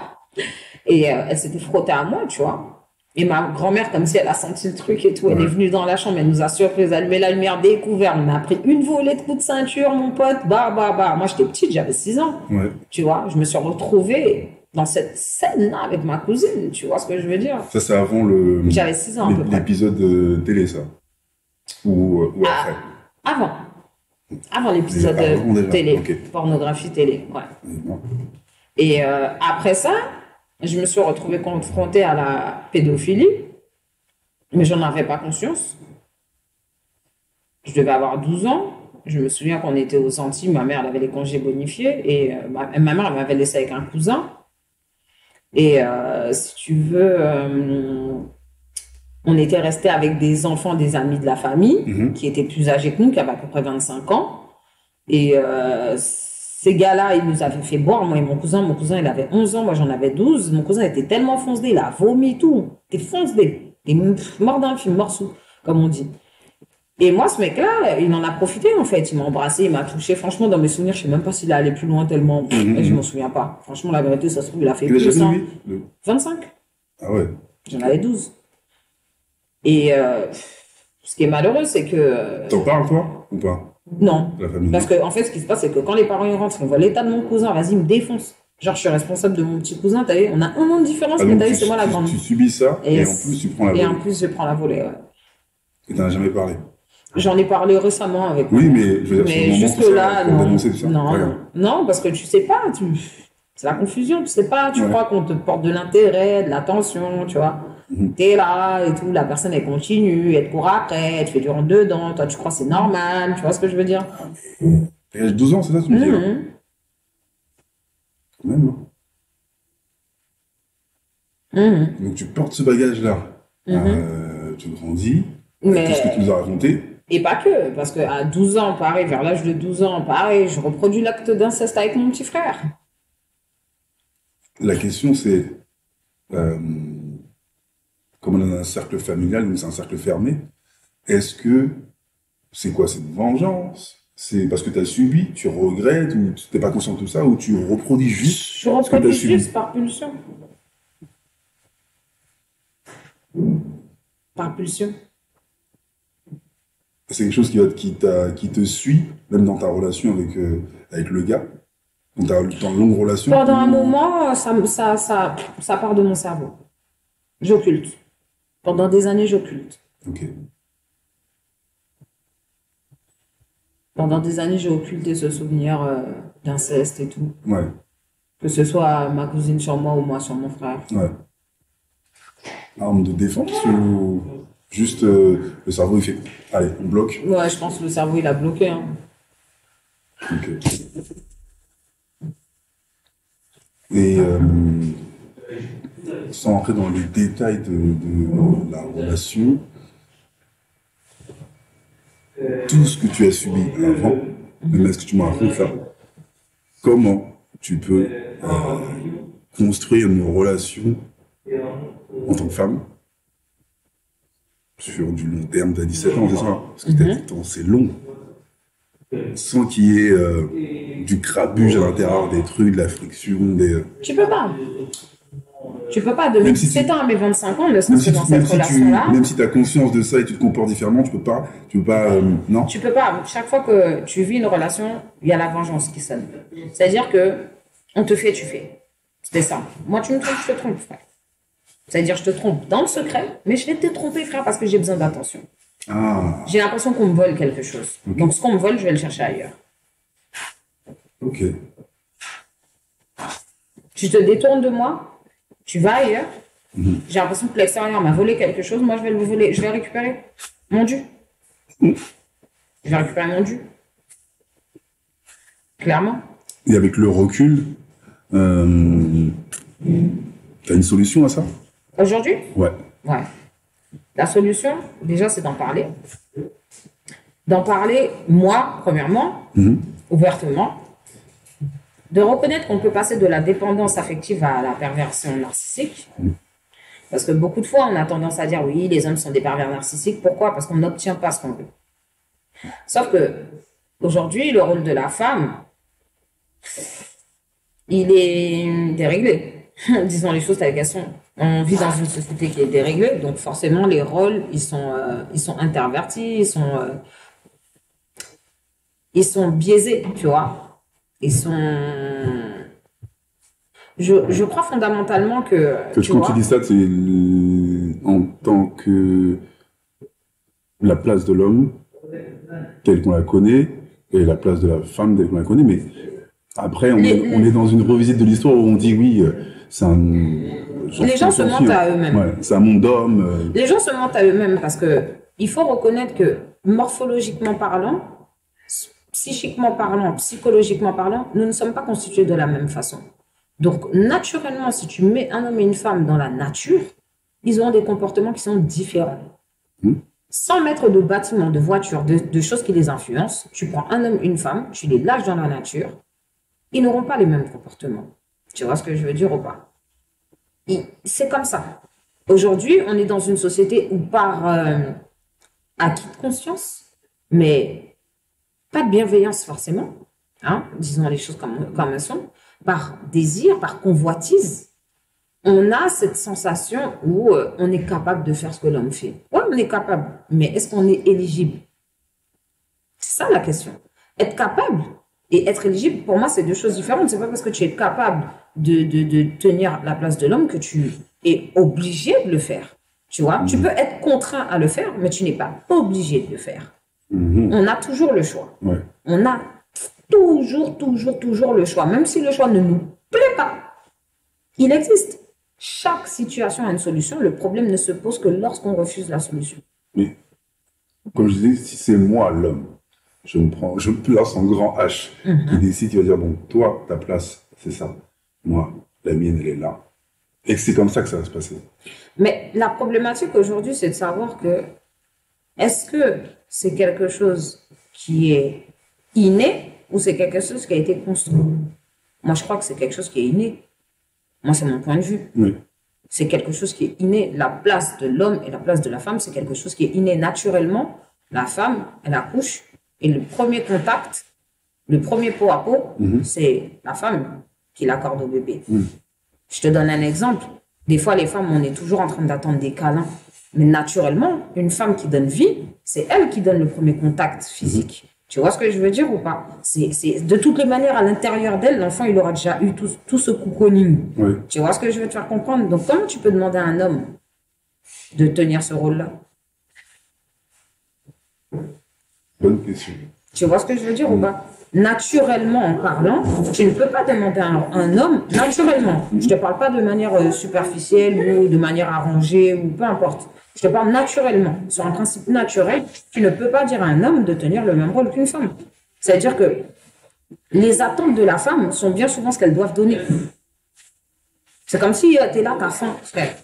Et elle s'était frottée à moi, tu vois. Et ma grand-mère, comme si elle a senti le truc et tout, elle est venue dans la chambre, elle nous a surprise, elle allumé la lumière, découvert, on a pris une volée de coups de ceinture, mon pote, Moi, j'étais petite, j'avais 6 ans. Ouais. Tu vois, je me suis retrouvée dans cette scène-là avec ma cousine, tu vois ce que je veux dire? Ça, c'est avant J'avais 6 ans à peu près. L'épisode télé, ça? Ou après? Avant l'épisode télé, pornographie télé, ouais. Et après ça, je me suis retrouvée confrontée à la pédophilie, mais j'en avais pas conscience. Je devais avoir 12 ans. Je me souviens qu'on était aux Antilles, ma mère elle avait les congés bonifiés, et ma mère elle m'avait laissé avec un cousin. Et si tu veux, on était restés avec des enfants, des amis de la famille, qui étaient plus âgés que nous, qui avaient à peu près 25 ans. Et ces gars-là, ils nous avaient fait boire, moi et mon cousin, il avait 11 ans, moi j'en avais 12. Mon cousin était tellement foncé, il a vomi tout. Il était foncé, il était mort d'un film, mort sous, comme on dit. Et moi, ce mec-là, il en a profité, en fait. Il m'a embrassé, il m'a touché. Franchement, dans mes souvenirs, je sais même pas s'il est allé plus loin tellement. Et je m'en souviens pas. Franchement, la vérité, ça se trouve, il a fait plus de 25. Ah ouais. J'en avais 12. Et ce qui est malheureux, c'est que... T'en parles, toi, ou pas? Non. Parce que, en fait, ce qui se passe, c'est que quand les parents ils rentrent, on voit l'état de mon cousin, vas-y, il me défonce. Genre, je suis responsable de mon petit cousin, t'as vu? On a 1 an de différence, mais t'as vu, c'est moi la grande. Tu subis ça, et en plus, tu prends la volée. Et en plus, je prends la volée, ouais. Et t'en as jamais parlé? J'en ai parlé récemment avec Oui, ma mère. mais je veux dire, Mais sur le moment, pour jusque-là, ça, pour non. dénoncer tout ça. Non, Ouais. non, parce que tu sais pas. C'est la confusion. Tu sais pas. Tu Ouais. crois qu'on te porte de l'intérêt, de l'attention, tu vois. T'es là et tout. La personne, elle continue. Elle te court après. Elle te fait du rentre dedans. Toi, tu crois que c'est normal. Tu vois ce que je veux dire? Et à 12 ans, c'est ça, tu me dis, hein? Mhm. Quand même, hein. Mhm. Donc, tu portes ce bagage-là. Tu grandis. Mais- Tout ce que tu nous as raconté. Et pas que, parce qu'à 12 ans, pareil, vers l'âge de 12 ans, pareil, je reproduis l'acte d'inceste avec mon petit frère. La question, c'est, comme on est dans un cercle familial, donc c'est un cercle fermé, est-ce que c'est quoi? C'est une vengeance? C'est parce que tu as subi, tu regrettes, ou tu n'es pas conscient de tout ça, ou tu reproduis juste Je ce que tu as reproduis subi? juste par pulsion. Par pulsion. C'est quelque chose qui te suit, même dans ta relation avec le gars, dans une longue relation. Pendant un moment, ça part de mon cerveau. J'occulte. Pendant des années, j'occulte. Ok. Pendant des années, j'ai occulté ce souvenir d'inceste et tout. Ouais, Que ce soit ma cousine sur moi ou moi sur mon frère. ouais. Arme de défense ou juste le cerveau il fait allez, on bloque. Ouais, je pense que le cerveau, il a bloqué. Hein. Ok. Et sans entrer dans les détails de la relation, tout ce que tu as subi avant, même ce que tu me racontes là, comment tu peux construire une relation en tant que femme sur du long terme, tu as 17 ans, c'est ça? Parce que t'as 17 ans, c'est long. Sans qu'il y ait du crabuge à l'intérieur, des trucs, de la friction, des... Tu peux pas. Tu peux pas. De mes Même si 17 ans à mes 25 ans, ne Même serait-ce si, que dans cette relation-là. même si tu as conscience de ça et tu te comportes différemment, tu peux pas non? Tu peux pas. Chaque fois que tu vis une relation, il y a la vengeance qui sonne. C'est-à-dire que on te fait, tu fais. C'était ça. Moi, tu me trompes, je te trompe, frère. C'est-à-dire, je te trompe dans le secret, mais je vais te tromper, frère, parce que j'ai besoin d'attention. Ah, J'ai l'impression qu'on me vole quelque chose. Ok. Donc, ce qu'on me vole, je vais le chercher ailleurs. ok. Tu te détournes de moi, tu vas ailleurs. J'ai l'impression que l'extérieur m'a volé quelque chose. Moi, je vais le voler. Je vais récupérer mon dû. Je vais récupérer mon dû. Clairement. Et avec le recul, t'as une solution à ça? Aujourd'hui, Ouais. ouais. La solution, déjà, c'est d'en parler. D'en parler, moi, premièrement, ouvertement. De reconnaître qu'on peut passer de la dépendance affective à la perversion narcissique. Parce que beaucoup de fois, on a tendance à dire, oui, les hommes sont des pervers narcissiques. Pourquoi? Parce qu'on n'obtient pas ce qu'on veut. Sauf que, aujourd'hui, le rôle de la femme, il est déréglé. Disons les choses telles qu'elles sont. On vit dans une société qui est déréglée, donc forcément les rôles ils sont intervertis, ils sont biaisés, tu vois. Je crois fondamentalement que Quand tu tu vois, dis ça, c'est en tant que la place de l'homme, telle qu'on la connaît, et la place de la femme, telle qu'on la connaît, mais après, on est dans une revisite de l'histoire où on dit oui, c'est un... Les gens se mentent à eux-mêmes. Ouais, c'est un monde d'hommes. les gens se mentent à eux-mêmes parce que il faut reconnaître que morphologiquement parlant, psychiquement parlant, psychologiquement parlant, nous ne sommes pas constitués de la même façon. Donc, naturellement, si tu mets un homme et une femme dans la nature, ils auront des comportements qui sont différents. Sans mettre de bâtiments, de voitures, de choses qui les influencent, tu prends un homme, une femme, tu les lâches dans la nature, ils n'auront pas les mêmes comportements. Tu vois ce que je veux dire ou pas? C'est comme ça. Aujourd'hui, on est dans une société où par acquis de conscience, mais pas de bienveillance forcément, hein, disons les choses comme elles sont, par désir, par convoitise, on a cette sensation où on est capable de faire ce que l'homme fait. Oui, on est capable, mais est-ce qu'on est éligible? C'est ça la question. Être capable et être éligible, pour moi, c'est deux choses différentes. C'est pas parce que tu es capable de tenir la place de l'homme que tu es obligé de le faire. Tu vois, tu peux être contraint à le faire, mais tu n'es pas obligé de le faire. On a toujours le choix. Ouais. On a toujours le choix. Même si le choix ne nous plaît pas, il existe. Chaque situation a une solution. Le problème ne se pose que lorsqu'on refuse la solution. Mais, comme je disais, si c'est moi l'homme, je me place en grand H, qui décide, il va dire, bon, toi, ta place, c'est ça. Moi, la mienne, elle est là. Et c'est comme ça que ça va se passer. Mais la problématique aujourd'hui, c'est de savoir que est-ce que c'est quelque chose qui est inné ou c'est quelque chose qui a été construit? Moi, je crois que c'est quelque chose qui est inné. Moi, c'est mon point de vue. Oui. C'est quelque chose qui est inné. La place de l'homme et la place de la femme, c'est quelque chose qui est inné naturellement. La femme, elle accouche et le premier contact, le premier pot à pot, c'est la femme qui l'accorde au bébé. Je te donne un exemple. Des fois, les femmes, on est toujours en train d'attendre des câlins. Mais naturellement, une femme qui donne vie, c'est elle qui donne le premier contact physique. Tu vois ce que je veux dire ou pas? De toutes les manières, à l'intérieur d'elle, l'enfant, il aura déjà eu tout ce cocooning. Oui. Tu vois ce que je veux te faire comprendre? Donc, comment tu peux demander à un homme de tenir ce rôle-là? Bonne question. Tu vois ce que je veux dire ou pas? Naturellement, en parlant, tu ne peux pas demander à un homme, naturellement, je ne te parle pas de manière superficielle ou de manière arrangée ou peu importe. Je te parle naturellement, sur un principe naturel, tu ne peux pas dire à un homme de tenir le même rôle qu'une femme. C'est-à-dire que les attentes de la femme sont bien souvent ce qu'elles doivent donner. C'est comme si tu es là, tu as faim, frère.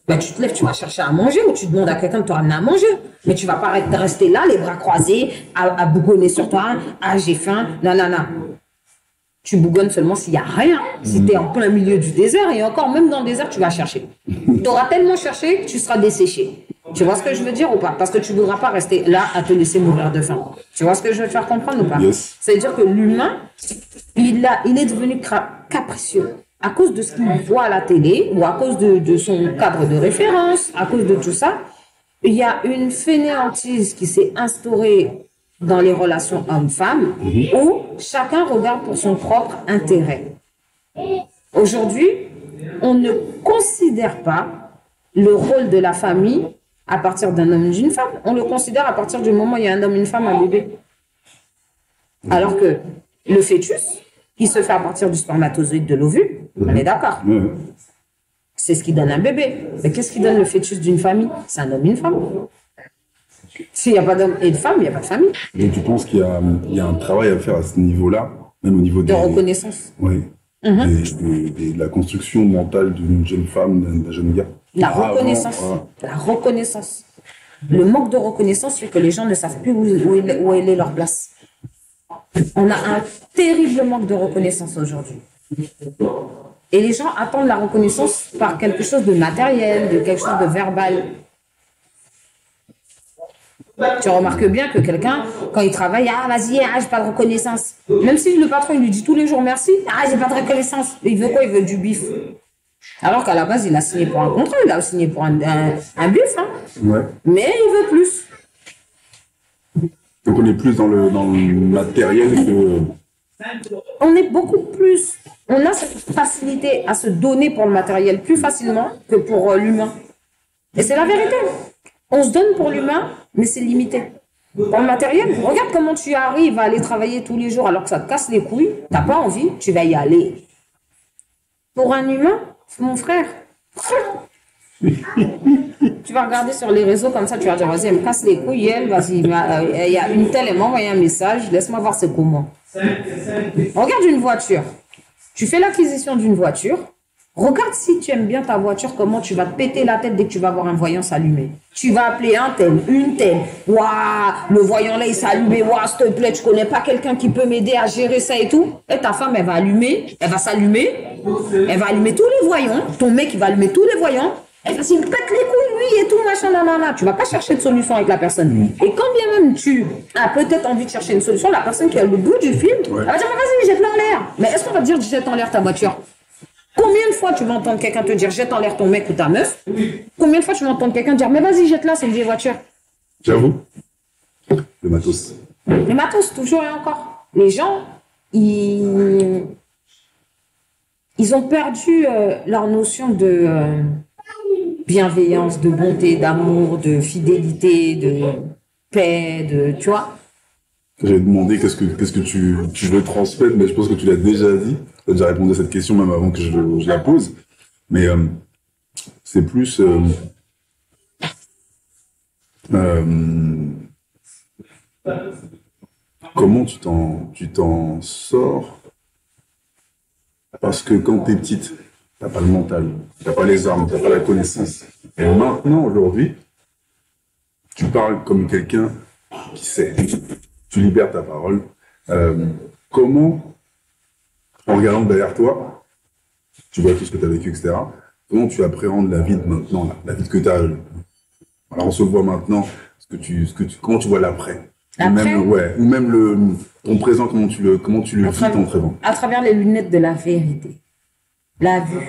Ben, tu te lèves, tu vas chercher à manger ou tu demandes à quelqu'un de te ramener à manger. Mais tu vas pas rester là, les bras croisés, à bougonner sur toi. Ah, j'ai faim. Non. Tu bougonnes seulement s'il n'y a rien. Si tu es en plein milieu du désert, et encore, même dans le désert, tu vas chercher. Tu auras tellement cherché que tu seras desséché. Tu vois ce que je veux dire ou pas? Parce que tu ne voudras pas rester là à te laisser mourir de faim. Tu vois ce que je veux te faire comprendre ou pas? Yes. C'est-à-dire que l'humain, il est devenu capricieux. À cause de ce qu'il voit à la télé ou à cause de son cadre de référence, à cause de tout ça, il y a une fainéantise qui s'est instaurée dans les relations hommes-femmes où chacun regarde pour son propre intérêt. Aujourd'hui, on ne considère pas le rôle de la famille à partir d'un homme et d'une femme. On le considère à partir du moment où il y a un homme, une femme, un bébé. Alors que le fœtus, qui se fait à partir du spermatozoïde de l'ovule, on est d'accord. C'est ce qui donne un bébé. Mais qu'est-ce qui donne le fœtus d'une famille? C'est un homme et une femme. S'il n'y a pas d'homme et de femme, il n'y a pas de famille. Donc tu penses qu'il y a un travail à faire à ce niveau-là, même au niveau De reconnaissance. Oui. De la construction mentale d'une jeune femme, d'un jeune gars. La reconnaissance. La reconnaissance. Le manque de reconnaissance fait que les gens ne savent plus où est leur place. On a un terrible manque de reconnaissance aujourd'hui. Et les gens attendent la reconnaissance par quelque chose de matériel, de quelque chose de verbal. Tu remarques bien que quelqu'un, quand il travaille, ah vas-y, j'ai pas de reconnaissance. Même si le patron il lui dit tous les jours merci, ah j'ai pas de reconnaissance. Il veut quoi? Il veut du bif. Alors qu'à la base, il a signé pour un contrat, il a signé pour un bif. Hein. Ouais. Mais il veut plus. Donc on est plus dans le matériel que... On est beaucoup plus... On a cette facilité à se donner pour le matériel plus facilement que pour l'humain. Et c'est la vérité. On se donne pour l'humain, mais c'est limité. Pour le matériel, regarde comment tu arrives à aller travailler tous les jours alors que ça te casse les couilles. T'as pas envie, tu vas y aller. Pour un humain, mon frère... Tu vas regarder sur les réseaux comme ça, tu vas dire, vas-y, elle me casse les couilles, elle, vas-y, il y a une telle, elle m'a envoyé un message, laisse-moi voir c'est comment. Regarde une voiture. Tu fais l'acquisition d'une voiture, regarde si tu aimes bien ta voiture, comment tu vas te péter la tête dès que tu vas voir un voyant s'allumer. Tu vas appeler un tel, une telle, waouh, le voyant là il s'est allumé, waouh, s'il te plaît, tu connais pas quelqu'un qui peut m'aider à gérer ça et tout. Et ta femme, elle va allumer, elle va s'allumer, elle va allumer tous les voyants, ton mec il va allumer tous les voyants. Et parce qu'il me pète les couilles, lui, et tout, machin, nanana. Tu vas pas chercher de solution avec la personne. Et quand bien même tu as peut-être envie de chercher une solution, la personne qui est au bout du film, elle va dire, mais vas-y, jette-la en l'air. Mais est-ce qu'on va te dire, jette en l'air ta voiture? Combien de fois tu vas entendre quelqu'un te dire, jette en l'air ton mec ou ta meuf? Combien de fois tu vas entendre quelqu'un dire, mais vas-y, jette-la, c'est une vieille voiture? J'avoue. Le matos. Le matos, toujours et encore. Les gens, ils ont perdu leur notion de... bienveillance, de bonté, d'amour, de fidélité, de respect, tu vois. J'avais demandé qu'est-ce que tu veux transmettre, mais je pense que tu l'as déjà dit. Tu as déjà répondu à cette question même avant que je la pose. Mais c'est plus... comment tu t'en sors? Parce que quand t'es petite, t'as pas le mental, t'as pas les armes, t'as pas la connaissance. Et maintenant, aujourd'hui, tu parles comme quelqu'un qui sait. Tu libères ta parole. Comment, en regardant derrière toi, tu vois tout ce que tu as vécu, etc. Comment tu appréhendes la vie de maintenant, là, la vie que tu as. Alors on se voit maintenant, comment tu vois l'après. Ou même ton présent, comment tu le vis ton présent. À travers les lunettes de la vérité. La vue.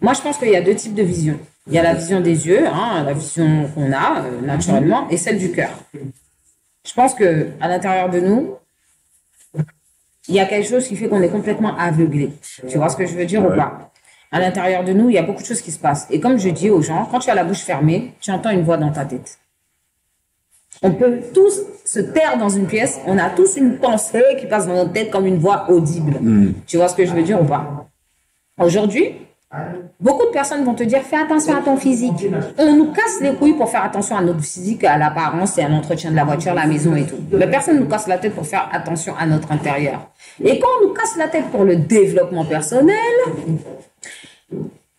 Moi, je pense qu'il y a deux types de visions. Il y a la vision des yeux, la vision qu'on a naturellement, et celle du cœur. Je pense que à l'intérieur de nous, il y a quelque chose qui fait qu'on est complètement aveuglé. Tu vois ce que je veux dire ou pas? À l'intérieur de nous, il y a beaucoup de choses qui se passent. Et comme je dis aux gens, quand tu as la bouche fermée, tu entends une voix dans ta tête. On peut tous se taire dans une pièce. On a tous une pensée qui passe dans notre tête comme une voix audible. Tu vois ce que je veux dire ou pas? Aujourd'hui, beaucoup de personnes vont te dire, fais attention à ton physique. On nous casse les couilles pour faire attention à notre physique, à l'apparence et à l'entretien de la voiture, la maison et tout. Mais personne ne nous casse la tête pour faire attention à notre intérieur. Et quand on nous casse la tête pour le développement personnel,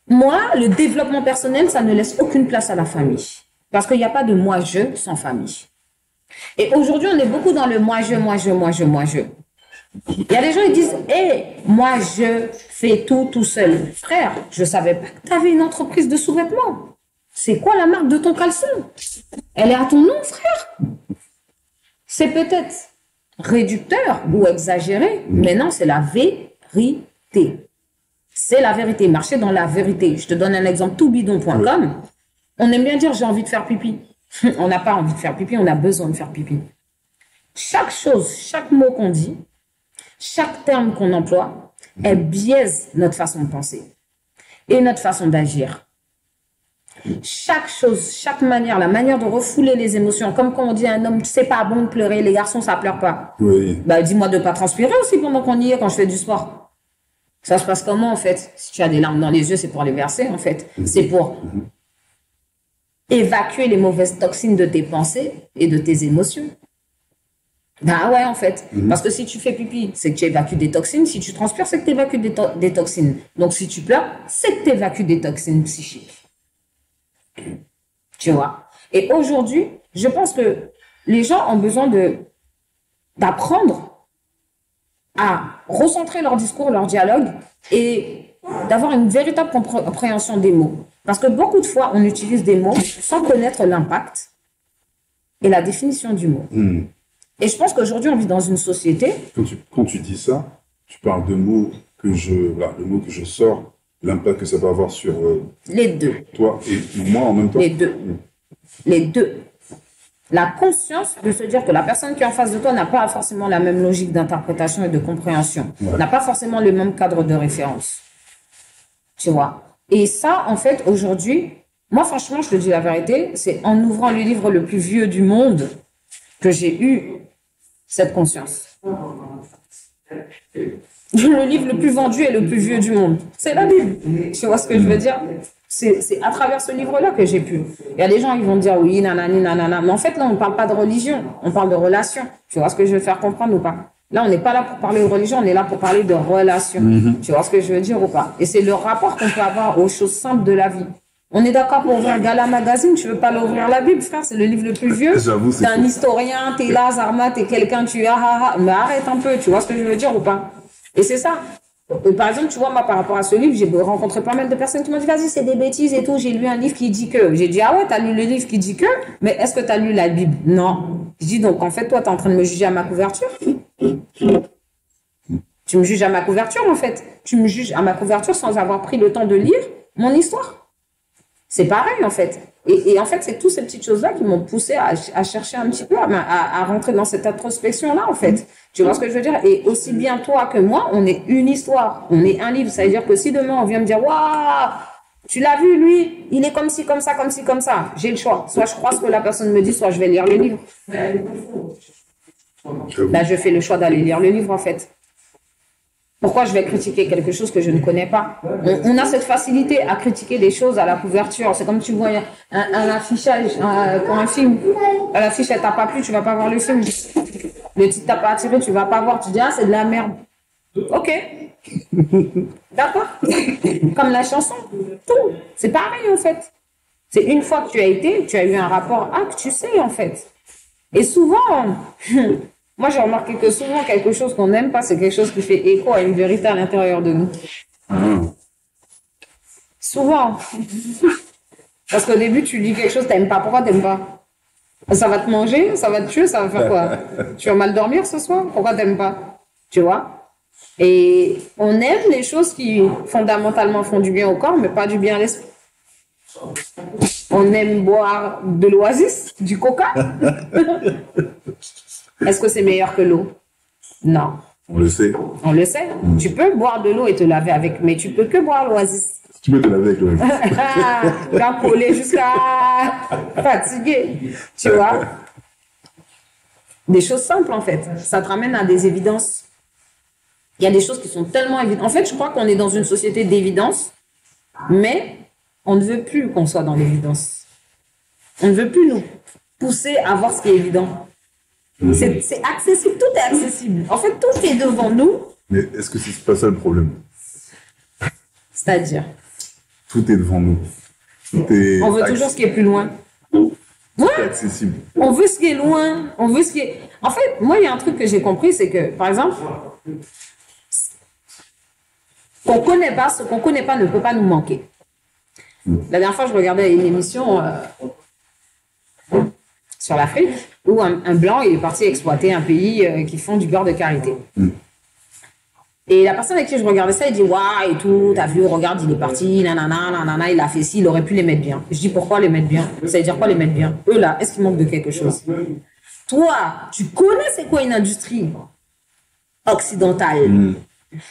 moi, le développement personnel, ça ne laisse aucune place à la famille. Parce qu'il n'y a pas de moi-je sans famille. Et aujourd'hui, on est beaucoup dans le moi-je, moi-je, moi-je, moi-je. Il y a des gens qui disent, moi, je fais tout seul. Frère, je ne savais pas que tu avais une entreprise de sous-vêtements. C'est quoi la marque de ton caleçon? Elle est à ton nom, frère. C'est peut-être réducteur ou exagéré, mais non, c'est la vérité. C'est la vérité. Marcher dans la vérité. Je te donne un exemple toutbidon.com. On aime bien dire, j'ai envie de faire pipi. On n'a pas envie de faire pipi, on a besoin de faire pipi. Chaque chose, chaque mot qu'on dit, chaque terme qu'on emploie, elle biaise notre façon de penser et notre façon d'agir. Chaque chose, chaque manière, la manière de refouler les émotions, comme quand on dit à un homme, c'est pas bon de pleurer, les garçons, ça pleure pas. Oui. Bah, dis-moi de pas transpirer aussi pendant qu'on y est, quand je fais du sport. Ça se passe comment, en fait? Si tu as des larmes dans les yeux, c'est pour les verser, en fait. C'est pour évacuer les mauvaises toxines de tes pensées et de tes émotions. Bah ouais, en fait. Parce que si tu fais pipi, c'est que tu évacues des toxines. Si tu transpires, c'est que tu évacues des toxines. Donc, si tu pleures, c'est que tu évacues des toxines psychiques. Tu vois? Et aujourd'hui, je pense que les gens ont besoin d'apprendre à recentrer leur discours, leur dialogue et d'avoir une véritable compréhension des mots. Parce que beaucoup de fois, on utilise des mots sans connaître l'impact et la définition du mot. Et je pense qu'aujourd'hui, on vit dans une société... Quand tu dis ça, tu parles de mots le mot que je sors, l'impact que ça va avoir sur les deux. Toi et moi en même temps. Les deux. Les deux. La conscience de se dire que la personne qui est en face de toi n'a pas forcément la même logique d'interprétation et de compréhension. N'a pas forcément le même cadre de référence. Tu vois? Et ça, en fait, aujourd'hui, moi, franchement, je te dis la vérité, c'est en ouvrant le livre le plus vieux du monde que j'ai eu cette conscience. Le livre le plus vendu et le plus vieux du monde, c'est la Bible. Tu vois ce que je veux dire? C'est à travers ce livre-là que j'ai pu. Il y a des gens qui vont dire oui, nanani, nanana. Mais en fait, là, on ne parle pas de religion, on parle de relation. Tu vois ce que je veux faire comprendre ou pas? Là, on n'est pas là pour parler de religion, on est là pour parler de relation. Tu vois ce que je veux dire ou pas? Et c'est le rapport qu'on peut avoir aux choses simples de la vie. On est d'accord pour ouvrir Gala Magazine, tu veux pas l'ouvrir la Bible, frère, c'est le livre le plus vieux. T'es un historien, t'es là, Zarma, t'es quelqu'un, mais arrête un peu, tu vois ce que je veux dire ou pas? Et c'est ça. Par exemple, tu vois, moi, par rapport à ce livre, j'ai rencontré pas mal de personnes qui m'ont dit, vas-y, c'est des bêtises et tout. J'ai lu un livre qui dit que. J'ai dit, ah ouais, t'as lu le livre qui dit que, mais est-ce que t'as lu la Bible? Non. Je dis, donc, en fait, toi, t'es en train de me juger à ma couverture. Tu me juges à ma couverture, en fait. Tu me juges à ma couverture sans avoir pris le temps de lire mon histoire. C'est pareil, en fait. Et en fait, c'est toutes ces petites choses-là qui m'ont poussé à chercher un petit peu, à rentrer dans cette introspection-là, en fait. Tu vois ce que je veux dire? Et aussi bien toi que moi, on est une histoire, on est un livre. Ça veut dire que si demain, on vient me dire, waouh, Tu l'as vu, lui, il est comme ci, comme ça, comme ci, comme ça. J'ai le choix. Soit je crois ce que la personne me dit, soit je vais lire le livre. Là, je fais le choix d'aller lire le livre, en fait. Pourquoi je vais critiquer quelque chose que je ne connais pas? On a cette facilité à critiquer des choses à la couverture. C'est comme tu vois un affichage pour un film. L'affiche, elle t'a pas plu, tu vas pas voir le film. Le titre t'a pas attiré, tu vas pas voir. Tu dis, ah, c'est de la merde. Ok. D'accord. Comme la chanson. Tout. C'est pareil, en fait. C'est une fois que tu as été, tu as eu un rapport que tu sais, en fait. Et souvent, moi, j'ai remarqué que souvent, quelque chose qu'on n'aime pas, c'est quelque chose qui fait écho à une vérité à l'intérieur de nous. Souvent. Parce qu'au début, tu dis quelque chose, t'aimes pas. Pourquoi t'aimes pas? Ça va te manger, ça va te tuer, ça va faire quoi? Tu vas mal dormir ce soir? Pourquoi t'aimes pas? Tu vois? Et on aime les choses qui, fondamentalement, font du bien au corps, mais pas du bien à l'esprit. On aime boire de l'oasis, du coca. Est-ce que c'est meilleur que l'eau? Non. On le sait. On le sait. Tu peux boire de l'eau et te laver avec, mais tu peux que boire l'oasis. Tu peux te laver avec l'oasis. Tu vas coller jusqu'à fatiguer. Tu vois? Des choses simples, en fait. Ça te ramène à des évidences. Il y a des choses qui sont tellement évidentes. En fait, je crois qu'on est dans une société d'évidence, mais on ne veut plus qu'on soit dans l'évidence. On ne veut plus nous pousser à voir ce qui est évident. C'est accessible, tout est accessible. En fait, tout est devant nous. Mais est-ce que c'est pas ça le problème? C'est-à-dire? Tout est devant nous. Tout est on veut toujours ce qui est plus loin. C'est accessible. On veut ce qui est loin. On veut ce qui est... En fait, moi, il y a un truc que j'ai compris, c'est que, par exemple, qu'on connaît pas, ce qu'on connaît pas ne peut pas nous manquer. La dernière fois, je regardais une émission sur l'Afrique où un blanc il est parti exploiter un pays qui font du beurre de karité. Et la personne avec qui je regardais ça, il dit waouh et tout, t'as vu, regarde, il est parti, nanana, nanana, il a fait ci, il aurait pu les mettre bien. Je dis pourquoi les mettre bien? Ça veut dire quoi les mettre bien? Eux là, est-ce qu'il manque de quelque chose? Toi, tu connais c'est quoi une industrie occidentale,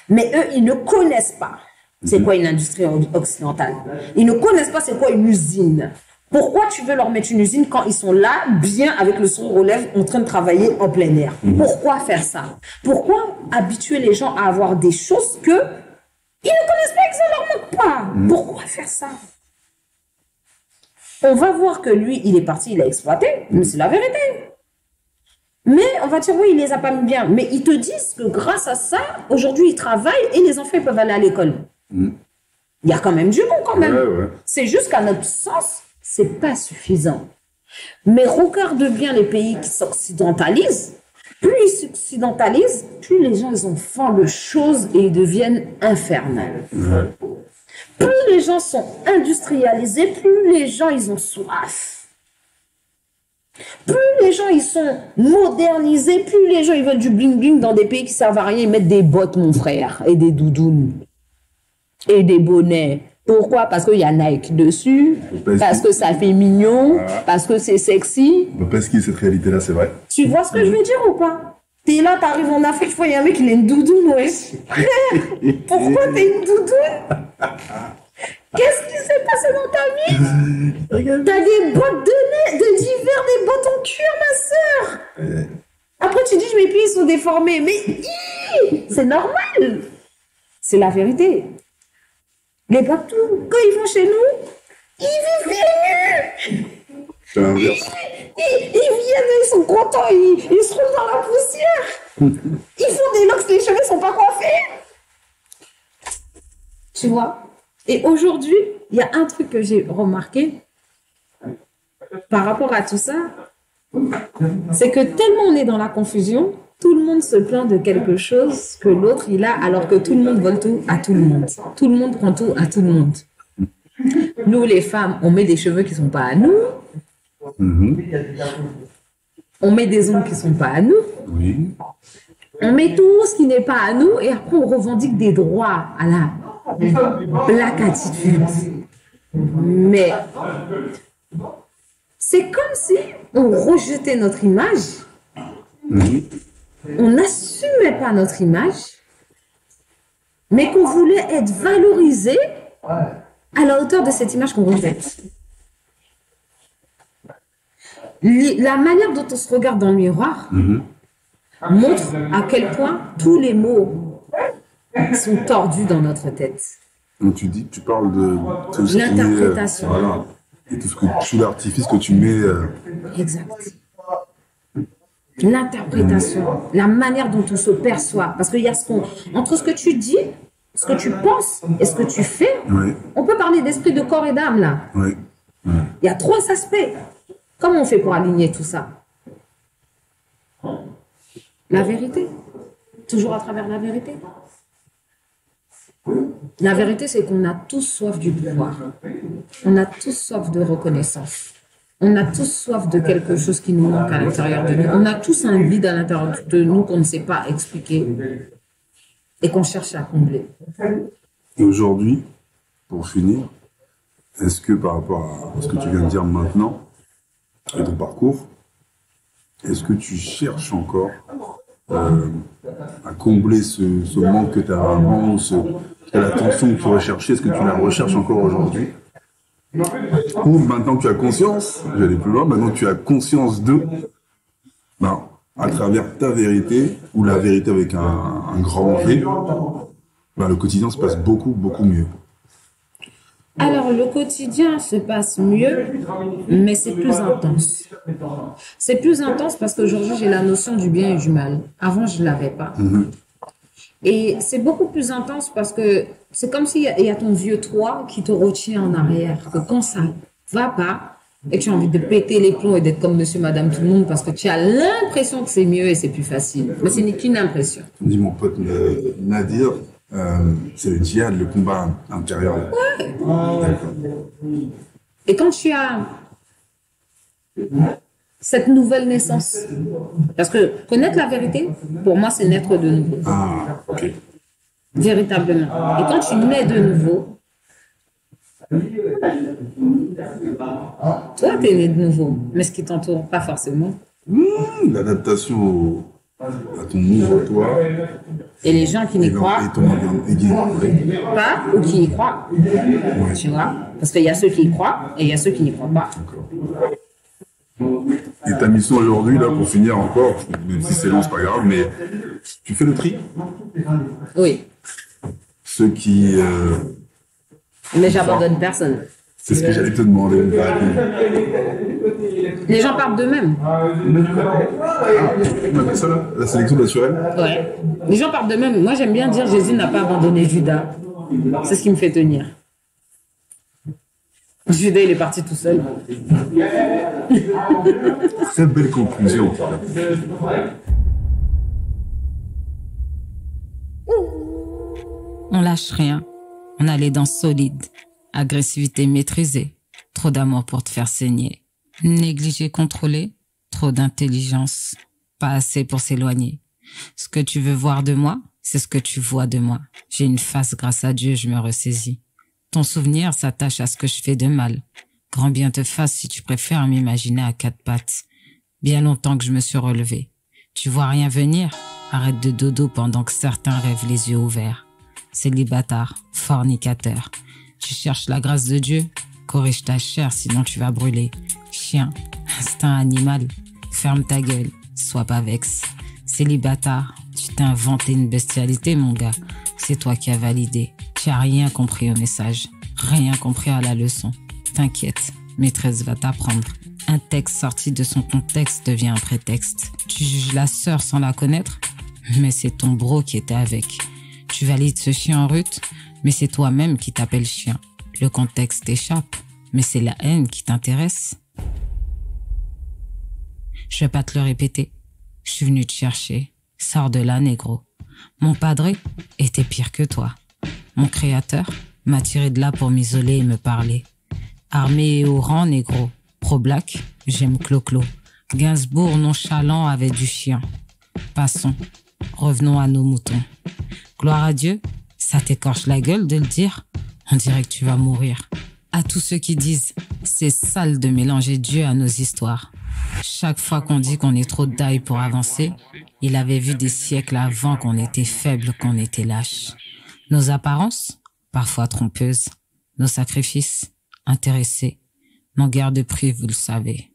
mais eux, ils ne connaissent pas c'est quoi une industrie occidentale. Ils ne connaissent pas c'est quoi une usine. Pourquoi tu veux leur mettre une usine quand ils sont là, bien avec le sourire aux lèvres, en train de travailler en plein air? Pourquoi faire ça? Pourquoi habituer les gens à avoir des choses que ils ne connaissent pas et que ça leur manque pas? Pourquoi faire ça? On va voir que lui, il est parti, il a exploité, mais c'est la vérité. Mais on va dire, oui, il les a pas mis bien. Mais ils te disent que grâce à ça, aujourd'hui, ils travaillent et les enfants ils peuvent aller à l'école. Il y a quand même du bon, quand même. Ouais. C'est juste qu'à notre sens, c'est pas suffisant. Mais regarde bien les pays qui s'occidentalisent. Plus ils s'occidentalisent, plus les gens ils ont faim de choses et ils deviennent infernales. Plus les gens sont industrialisés, plus les gens ils ont soif. Plus les gens ils sont modernisés, plus les gens ils veulent du bling bling dans des pays qui servent à rien, ils mettent des bottes mon frère et des doudounes et des bonnets. Pourquoi? Parce qu'il y a Nike dessus, parce que ça fait mignon, parce que c'est sexy. On peut pas skier cette réalité-là, c'est vrai. Tu vois ce que je veux dire ou pas? T'es là, t'arrives en Afrique, tu vois, il y a un mec, il a une doudoune, wesh. Pourquoi t'as une doudoune? Qu'est-ce qui s'est passé dans ta vie? T'as des bottes d'hiver, des bottes en cuir, ma sœur. Après, tu dis, mes pieds, ils sont déformés. Mais c'est normal. C'est la vérité. Les Bantous, quand ils vont chez nous, ils vivent pieds nus. C'est l'inverse. Ils viennent, ils sont contents, ils se roulent dans la poussière. Ils font des locks, les cheveux ne sont pas coiffés. Tu vois? Et aujourd'hui, il y a un truc que j'ai remarqué par rapport à tout ça, c'est que tellement on est dans la confusion, tout le monde se plaint de quelque chose que l'autre il a, alors que tout le monde vole tout à tout le monde. Tout le monde prend tout à tout le monde. Nous, les femmes, on met des cheveux qui ne sont pas à nous. On met des ongles qui ne sont pas à nous. Oui. On met tout ce qui n'est pas à nous et après on revendique des droits à la black attitude. Mais c'est comme si on rejetait notre image, on n'assumait pas notre image, mais qu'on voulait être valorisé à la hauteur de cette image qu'on rejette. La manière dont on se regarde dans le miroir montre à quel point tous les mots sont tordus dans notre tête. Donc tu parles de tout ce qui est, L'interprétation. voilà, et tout l'artifice que tu mets. Exact. L'interprétation, la manière dont on se perçoit. Parce qu'il y a entre ce que tu dis, ce que tu penses et ce que tu fais, Oui, on peut parler d'esprit, de corps et d'âme là. oui. Il y a 3 aspects. Comment on fait pour aligner tout ça? La vérité. Toujours à travers la vérité. La vérité, c'est qu'on a tous soif du pouvoir. On a tous soif de reconnaissance. On a tous soif de quelque chose qui nous manque à l'intérieur de nous. On a tous un vide à l'intérieur de nous qu'on ne sait pas expliquer et qu'on cherche à combler. Et aujourd'hui, pour finir, est-ce que par rapport à ce que tu viens de dire maintenant, et ton parcours, est-ce que tu cherches encore à combler ce manque que tu as avant, ou la tension que tu recherchais, est-ce que tu la recherches encore aujourd'hui? Ou maintenant que tu as conscience, j'allais plus loin, maintenant que tu as conscience à travers ta vérité, ou la vérité avec un grand V, le quotidien se passe beaucoup, beaucoup mieux. Alors, le quotidien se passe mieux, mais c'est plus intense. C'est plus intense parce qu'aujourd'hui, j'ai la notion du bien et du mal. Avant, je ne l'avais pas. Et c'est beaucoup plus intense parce que c'est comme s'il y a ton vieux toi qui te retient en arrière. Que quand ça ne va pas et que tu as envie de péter les plombs et d'être comme monsieur, madame, tout le monde parce que tu as l'impression que c'est mieux et c'est plus facile. Mais ce n'est qu'une impression. Comme dit mon pote Nadir, c'est le djihad, le combat intérieur. Ouais. Et quand tu as cette nouvelle naissance, parce que connaître la vérité, pour moi, c'est naître de nouveau. Ah, ok. Véritablement. Et quand tu nais de nouveau, toi, tu es né de nouveau, mais ce qui t'entoure, pas forcément. L'adaptation à ton nouveau toi. Et les gens qui n'y croient pas ou qui y croient. Ouais. Tu vois? Parce qu'il y a ceux qui y croient et il y a ceux qui n'y croient pas. Et ta mission aujourd'hui, là, pour finir encore, même si c'est long, c'est pas grave, mais tu fais le tri. Oui. Ceux qui... Mais j'abandonne personne. c'est ce que j'allais te demander. Les gens partent d'eux-mêmes. On appelle ça là, la sélection naturelle. Ouais. Les gens partent d'eux-mêmes. Moi, j'aime bien dire Jésus n'a pas abandonné Judas. C'est ce qui me fait tenir. Judas, il est parti tout seul. Très belle conclusion. On lâche rien. On a les dents solides. Agressivité maîtrisée. Trop d'amour pour te faire saigner. Négligé, contrôlé. Trop d'intelligence. Pas assez pour s'éloigner. Ce que tu veux voir de moi, c'est ce que tu vois de moi. J'ai une face, grâce à Dieu, je me ressaisis. Ton souvenir s'attache à ce que je fais de mal. Grand bien te fasse si tu préfères m'imaginer à 4 pattes. Bien longtemps que je me suis relevé. Tu vois rien venir? Arrête de dodo pendant que certains rêvent les yeux ouverts. Célibataire, fornicateur. Tu cherches la grâce de Dieu? Corrige ta chair, sinon tu vas brûler. Chien, instinct animal. Ferme ta gueule, sois pas vexe. Célibataire, tu t'es inventé une bestialité, mon gars. C'est toi qui as validé. Tu as rien compris au message. Rien compris à la leçon. T'inquiète, maîtresse va t'apprendre. Un texte sorti de son contexte devient un prétexte. Tu juges la sœur sans la connaître, mais c'est ton bro qui était avec. Tu valides ce chien en rut, mais c'est toi-même qui t'appelles chien. Le contexte t'échappe, mais c'est la haine qui t'intéresse. Je vais pas te le répéter. Je suis venu te chercher. Sors de là, négro. Mon padré était pire que toi. Mon créateur m'a tiré de là pour m'isoler et me parler. Armé et au rang, négro. Pro-black, j'aime Clo-Clo. Gainsbourg nonchalant avait du chien. Passons, revenons à nos moutons. Gloire à Dieu, ça t'écorche la gueule de le dire. On dirait que tu vas mourir. À tous ceux qui disent, c'est sale de mélanger Dieu à nos histoires. Chaque fois qu'on dit qu'on est trop d'ail pour avancer, il avait vu des siècles avant qu'on était faible, qu'on était lâche. Nos apparences, parfois trompeuses, nos sacrifices, intéressés, n'ont guère de prix, vous le savez.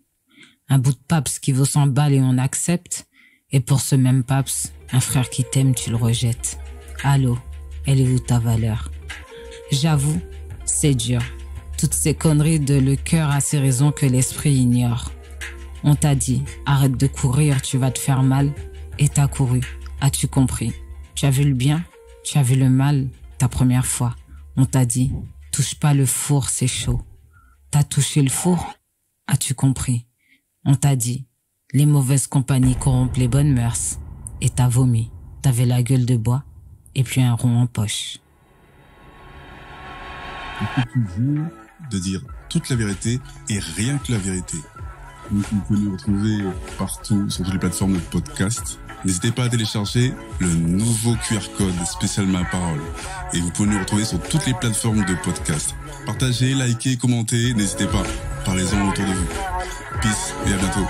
Un bout de paps qui vaut 100 balles et on accepte, et pour ce même paps, un frère qui t'aime, tu le rejettes. Allô, elle est où ta valeur? J'avoue, c'est dur. Toutes ces conneries de le cœur a ses raisons que l'esprit ignore. On t'a dit, arrête de courir, tu vas te faire mal, et t'as couru. As-tu compris? Tu as vu le bien, tu as vu le mal, ta première fois. On t'a dit, touche pas le four, c'est chaud. T'as touché le four? As-tu compris? On t'a dit, les mauvaises compagnies corrompent les bonnes mœurs. Et t'as vomi, t'avais la gueule de bois, et puis un rond en poche. Est-ce que tu jures de dire toute la vérité et rien que la vérité? Donc, vous pouvez nous retrouver partout sur toutes les plateformes de podcast. N'hésitez pas à télécharger le nouveau QR code spécial Ma Parole. Et vous pouvez nous retrouver sur toutes les plateformes de podcast. Partagez, likez, commentez, n'hésitez pas. Parlez-en autour de vous. Peace et à bientôt.